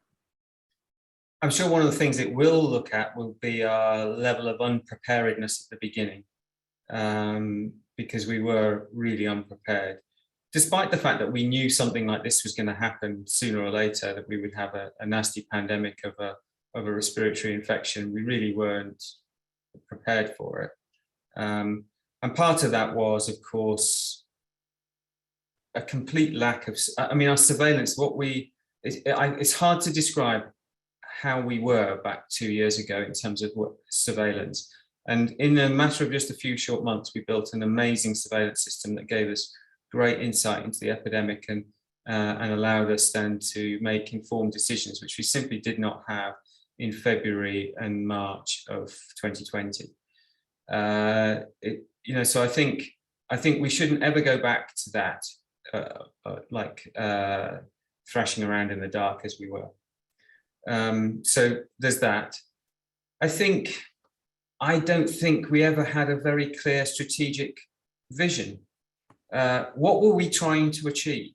I'm sure one of the things it will look at will be our level of unpreparedness at the beginning, because we were really unprepared. Despite the fact that we knew something like this was going to happen sooner or later, that we would have a nasty pandemic of a respiratory infection. We really weren't prepared for it. And part of that was, of course, a complete lack of, I mean, our surveillance, it's hard to describe how we were back 2 years ago in terms of surveillance. And in a matter of just a few short months, we built an amazing surveillance system that gave us great insight into the epidemic and allowed us then to make informed decisions, which we simply did not have in February and March of 2020. So I think we shouldn't ever go back to that, thrashing around in the dark as we were. So there's that. I don't think we ever had a very clear strategic vision. What were we trying to achieve?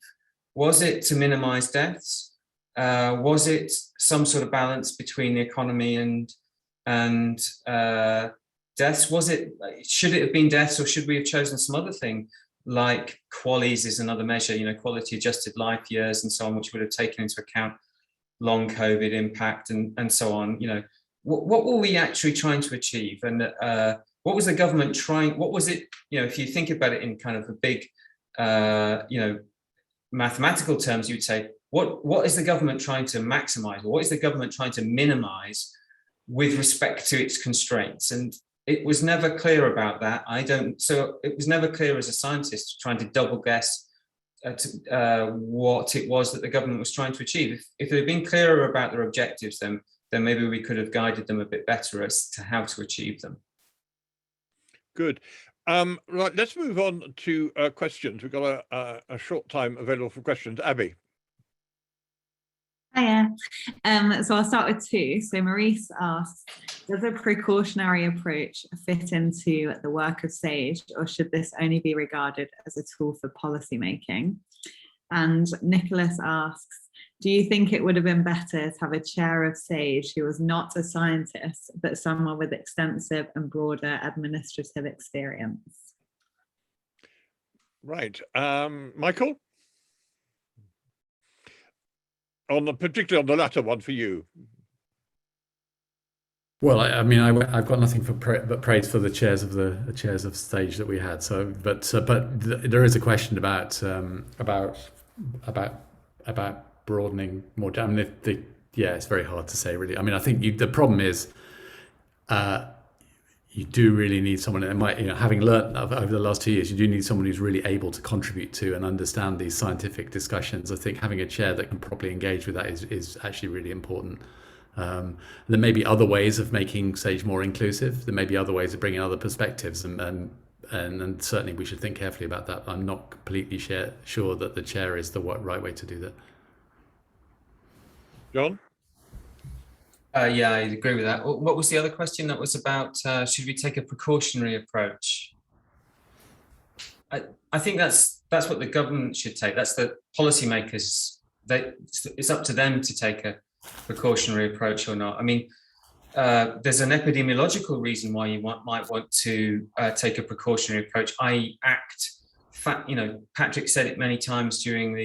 Was it to minimize deaths? Was it some sort of balance between the economy and deaths? Should it have been deaths, or should we have chosen some other thing like QALYs is another measure, quality adjusted life years and so on, which would have taken into account long COVID impact and so on. What were we actually trying to achieve? And what was the government trying? What was it? If you think about it in kind of a big, mathematical terms, you'd say, what is the government trying to maximize? Or what is the government trying to minimize with respect to its constraints? And it was never clear about that. So it was never clear as a scientist trying to double guess what it was that the government was trying to achieve. If they'd been clearer about their objectives, then maybe we could have guided them a bit better as to how to achieve them. Good. Right, let's move on to questions. We've got a short time available for questions. Abby. Hiya. So I'll start with two. So Maurice asks, does a precautionary approach fit into the work of SAGE, or should this only be regarded as a tool for policy making? And Nicholas asks, do you think it would have been better to have a chair of SAGE who was not a scientist, but someone with extensive and broader administrative experience? Right. Michael? Particularly on the latter one for you. Well, I've got nothing but praise for the chairs of SAGE that we had. So, but there is a question about broadening more. It's very hard to say, really. I think the problem is you do really need someone that might, having learned over the last 2 years, you do need someone who's really able to contribute to and understand these scientific discussions. I think having a chair that can properly engage with that is actually really important. There may be other ways of making SAGE more inclusive. There may be other ways of bringing other perspectives, and certainly we should think carefully about that. I'm not completely sure that the chair is the right way to do that. John? Yeah, I agree with that. What was the other question? That was about should we take a precautionary approach? I think that's what the government should take. That's the policymakers. It's up to them to take a precautionary approach or not. There's an epidemiological reason why you might want to take a precautionary approach, i.e. act. Patrick said it many times during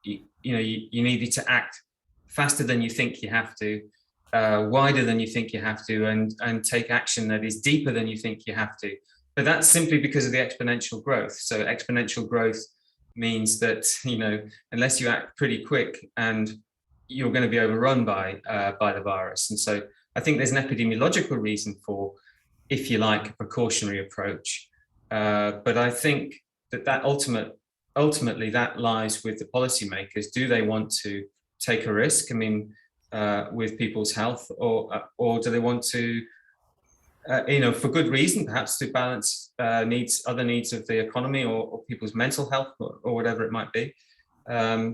you needed to act faster than you think you have to, wider than you think you have to, and take action that is deeper than you think you have to. But that's simply because of the exponential growth. So exponential growth means that, unless you act pretty quick, and you're going to be overrun by the virus. And so I think there's an epidemiological reason for, if you like, a precautionary approach. But I think that ultimately that lies with the policymakers. Do they want to take a risk? With people's health, or do they want to, for good reason, perhaps to balance other needs of the economy or people's mental health or whatever it might be.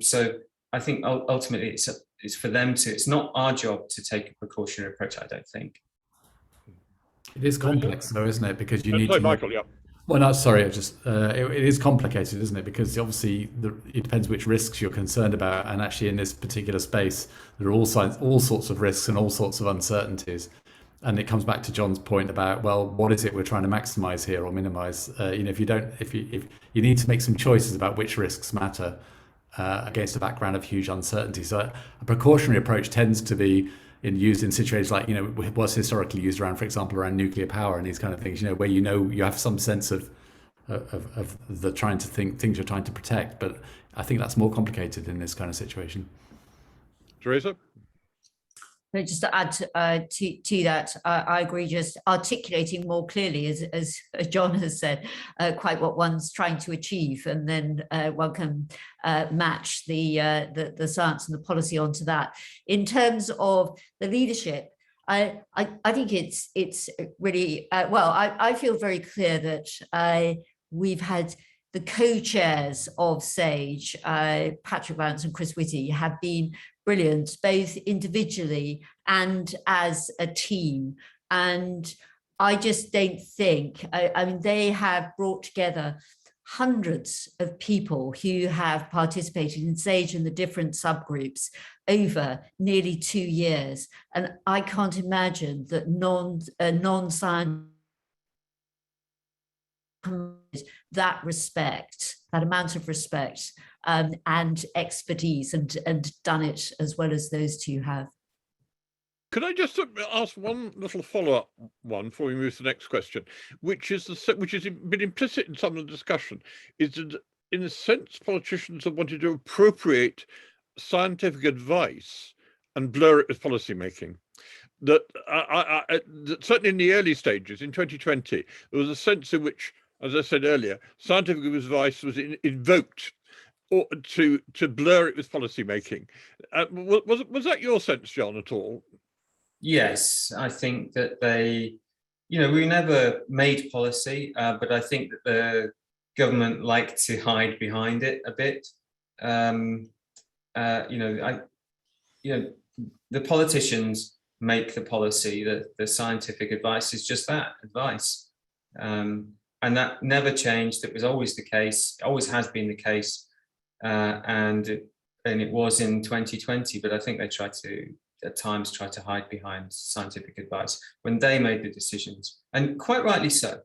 So I think ultimately it's for them to. It's not our job to take a precautionary approach, I don't think. It is complex, though, isn't it? Because you need to. Michael, yeah. Well, no, sorry. It is complicated, isn't it? Because obviously it depends which risks you're concerned about, and actually in this particular space, there are all sorts of risks and all sorts of uncertainties. And it comes back to John's point about, well, what is it we're trying to maximise here or minimise? If you need to make some choices about which risks matter against a background of huge uncertainty. So a precautionary approach tends to be used in situations like, was historically used around, for example, around nuclear power and these kind of things, where you have some sense of the things you're trying to protect. But I think that's more complicated in this kind of situation. Theresa? Just to add to that, I agree. Just articulating more clearly, as John has said, quite what one's trying to achieve, and then one can match the science and the policy onto that. In terms of the leadership, I think it's really well. I feel very clear that we've had the co-chairs of SAGE, Patrick Vance and Chris Whitty, have been brilliant, both individually and as a team. And I just don't think, I mean, they have brought together hundreds of people who have participated in SAGE and the different subgroups over nearly 2 years. And I can't imagine that non-science that respect, that amount of respect and expertise, and done it as well as those two have. Could I just ask one little follow-up one before we move to the next question, which has been implicit in some of the discussion, is that in a sense politicians have wanted to appropriate scientific advice and blur it with policy making. That certainly in the early stages in 2020, there was a sense in which, as I said earlier, scientific advice was invoked or to blur it with policy making. Was that your sense, John, at all? Yes, I think that we never made policy, but I think that the government liked to hide behind it a bit. The politicians make the policy. The scientific advice is just that, advice. And that never changed. It was always the case, always has been the case. And it was in 2020, but I think they at times try to hide behind scientific advice when they made the decisions, and quite rightly so.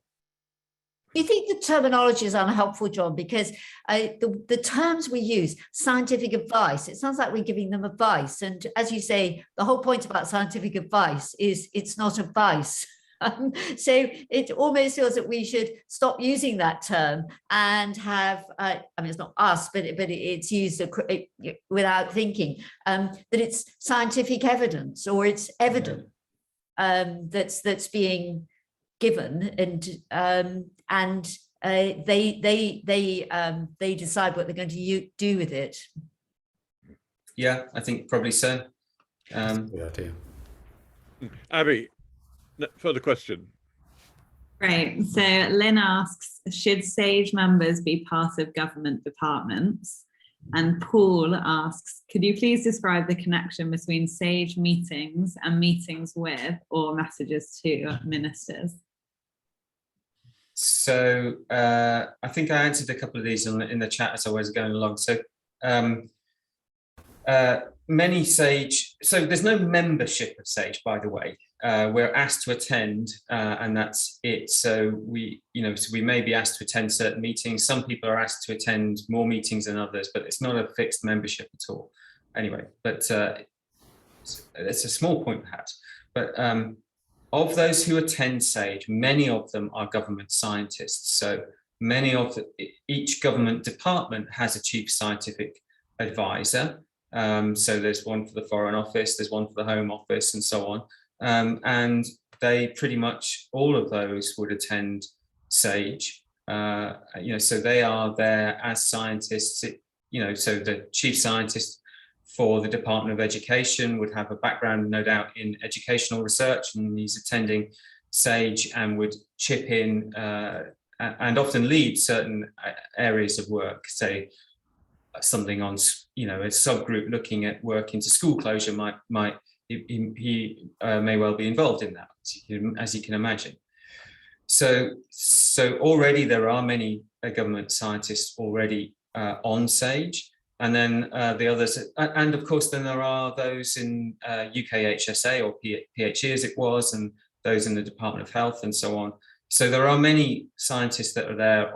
Do you think the terminology is unhelpful, John? Because the terms we use, scientific advice, it sounds like we're giving them advice. And as you say, the whole point about scientific advice is it's not advice. So it almost feels that we should stop using that term and have, I mean, it's not us, but it's used without thinking, that it's scientific evidence, or it's evidence that's being given, and they decide what they're going to do with it. Yeah, I think probably so. Good idea. Abby, further question. Great. So Lynn asks, should SAGE members be part of government departments? And Paul asks, could you please describe the connection between SAGE meetings and meetings with or messages to ministers? So I think I answered a couple of these in the chat as I was going along. So many SAGE, so there's no membership of SAGE, by the way. We're asked to attend, and that's it. So we may be asked to attend certain meetings. Some people are asked to attend more meetings than others, but it's not a fixed membership at all. Anyway, but it's a small point perhaps. But of those who attend SAGE, many of them are government scientists. So each government department has a chief scientific advisor. So there's one for the Foreign Office, there's one for the Home Office, and so on. And they pretty much, all of those would attend SAGE. So they are there as scientists. So the chief scientist for the Department of Education would have a background, no doubt, in educational research, and he's attending SAGE and would chip in and often lead certain areas of work. Say something on, a subgroup looking at work into school closure he may well be involved in that, as you can imagine. So already there are many government scientists already on SAGE, and then the others, and of course then there are those in UKHSA or PHE as it was, and those in the Department of Health and so on. So there are many scientists that are there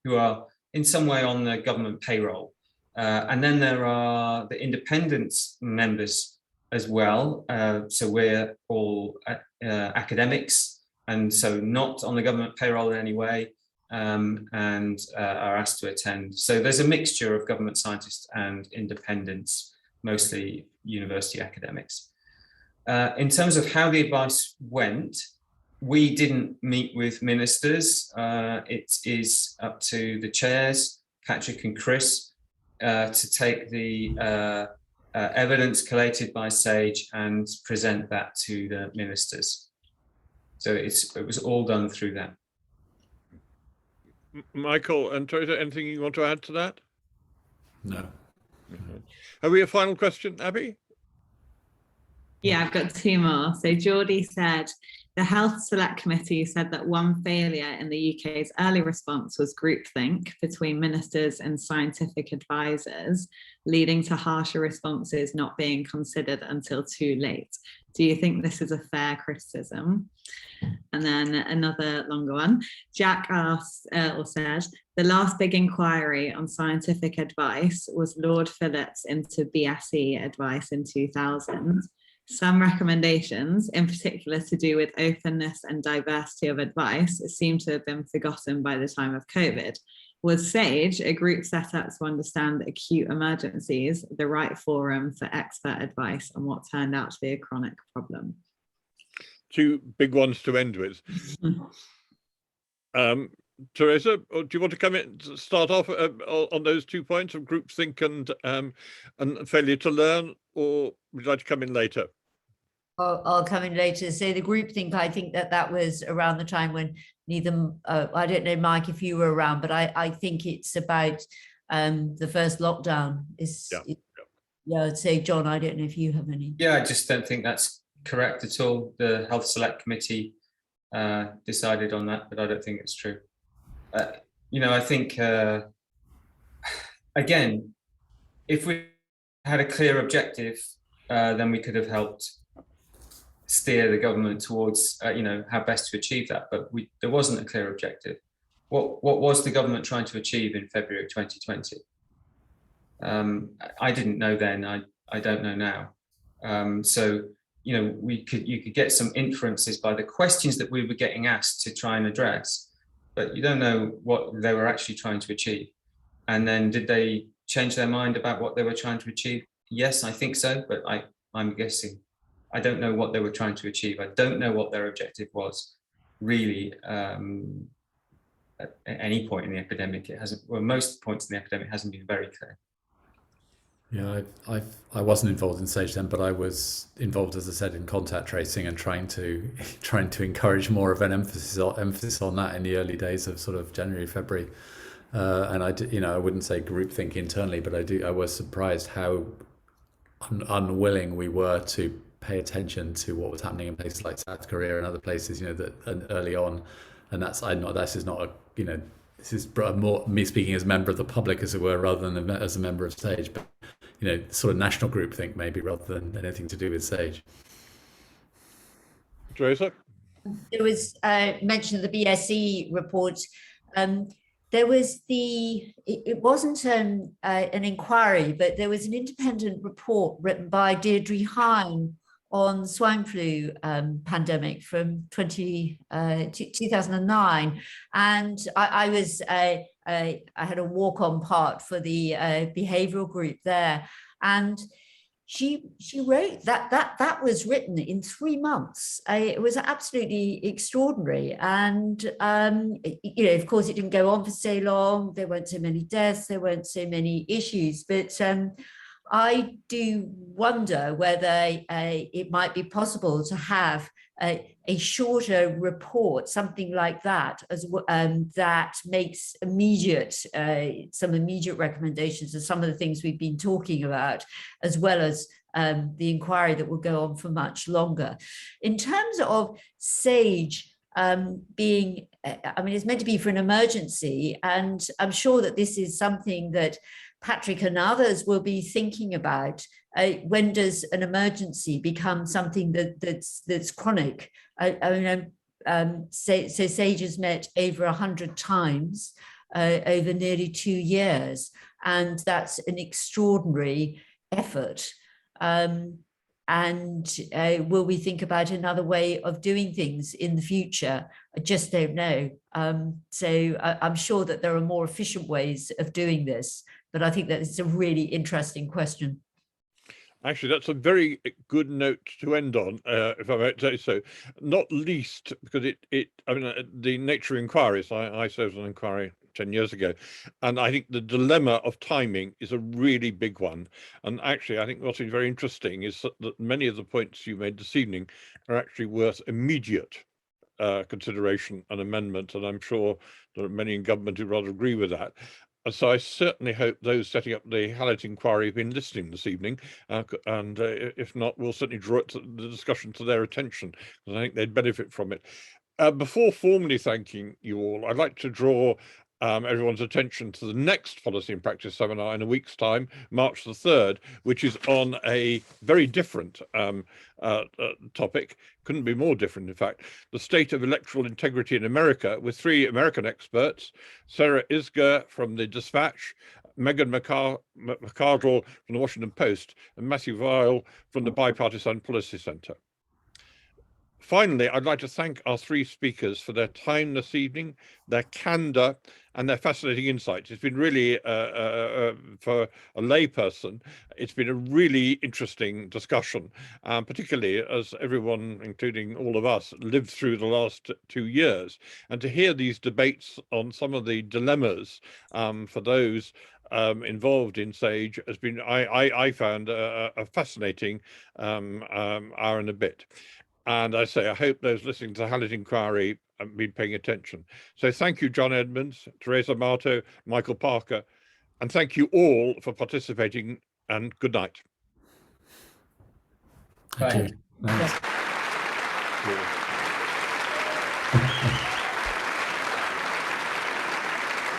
who are in some way on the government payroll. And then there are the independent members as well. So we're all academics, and so not on the government payroll in any way, and are asked to attend. So there's a mixture of government scientists and independents, mostly university academics. In terms of how the advice went, we didn't meet with ministers. It is up to the chairs, Patrick and Chris, to take the evidence collated by SAGE and present that to the ministers. So it was all done through that. Michael and Theresa, anything you want to add to that? No. Have we a final question, Abby? Yeah, I've got two more. So Geordie said, the Health Select Committee said that one failure in the UK's early response was groupthink between ministers and scientific advisors, leading to harsher responses not being considered until too late. Do you think this is a fair criticism? And then another longer one. Jack asked or said, the last big inquiry on scientific advice was Lord Phillips into BSE advice in 2000. Some recommendations, in particular to do with openness and diversity of advice, seem to have been forgotten by the time of COVID. Was SAGE, a group set up to understand acute emergencies, the right forum for expert advice on what turned out to be a chronic problem? Two big ones to end with. Theresa, do you want to come in, start off on those 2 points of groupthink and failure to learn, or would you like to come in later? I'll come in later. So the groupthink, I think that was around the time when neither, I don't know, Mike, if you were around, but I think it's about the first lockdown. Yeah, I'd say, John, I don't know if you have any. Yeah, I just don't think that's correct at all. The Health Select Committee decided on that, but I don't think it's true. I think, again, if we had a clear objective, then we could have helped steer the government towards, how best to achieve that. But there wasn't a clear objective. What was the government trying to achieve in February 2020? I didn't know then. I don't know now. So you could get some inferences by the questions that we were getting asked to try and address, but you don't know what they were actually trying to achieve. And then did they change their mind about what they were trying to achieve? Yes, I think so, but I'm guessing. I don't know what they were trying to achieve. I don't know what their objective was, really. At any point in the epidemic, it hasn't. Well, most points in the epidemic hasn't been very clear. Yeah, I wasn't involved in SAGE then, but I was involved, as I said, in contact tracing and trying to encourage more of an emphasis on that in the early days of sort of January, February. And I did, I wouldn't say groupthink internally, but I was surprised how unwilling we were to pay attention to what was happening in places like South Korea and other places, that early on. And this is more me speaking as a member of the public, as it were, rather than as a member of SAGE, but sort of national groupthink maybe, rather than anything to do with SAGE. Theresa? There was mention of the BSE report. There was it wasn't an inquiry, but there was an independent report written by Deirdre Hine on swine flu pandemic from 2009, and I had a walk-on part for the behavioural group there, and she wrote that was written in 3 months. It was absolutely extraordinary, and of course it didn't go on for so long. There weren't so many deaths, there weren't so many issues, but I do wonder whether it might be possible to have a shorter report, something like that, that makes some immediate recommendations of some of the things we've been talking about, as well as the inquiry that will go on for much longer. In terms of SAGE being, it's meant to be for an emergency, and I'm sure that this is something that Patrick and others will be thinking about. When does an emergency become something that's chronic? SAGE has met over 100 times over nearly 2 years, and that's an extraordinary effort. And will we think about another way of doing things in the future? I just don't know. So I'm sure that there are more efficient ways of doing this, but I think that it's a really interesting question. Actually, that's a very good note to end on, if I might say so. Not least because I mean, the Nature inquiries, I served on an inquiry 10 years ago, and I think the dilemma of timing is a really big one. And actually, I think what's very interesting is that many of the points you made this evening are actually worth immediate consideration and amendment, and I'm sure there are many in government who rather agree with that. So I certainly hope those setting up the Hallett inquiry have been listening this evening, and if not, we'll certainly draw the discussion to their attention, because I think they'd benefit from it. Before formally thanking you all, I'd like to draw everyone's attention to the next Policy and Practice seminar in a week's time, March the 3rd, which is on a very different topic. Couldn't be more different, in fact. The state of electoral integrity in America, with 3 American experts, Sarah Isger from the Dispatch, Megan McCardle from the Washington Post, and Matthew Weil from the Bipartisan Policy Center. Finally, I'd like to thank our 3 speakers for their time this evening, their candor, and their fascinating insights. It's been really, for a layperson, it's been a really interesting discussion, particularly as everyone, including all of us, lived through the last 2 years. And to hear these debates on some of the dilemmas for those involved in SAGE has been, I found, a fascinating hour and a bit. And I say, I hope those listening to the Hallett inquiry have been paying attention. So thank you, John Edmunds, Theresa Marteau, Michael Parker, and thank you all for participating, and good night. Thank you. Bye. Thanks. Yeah.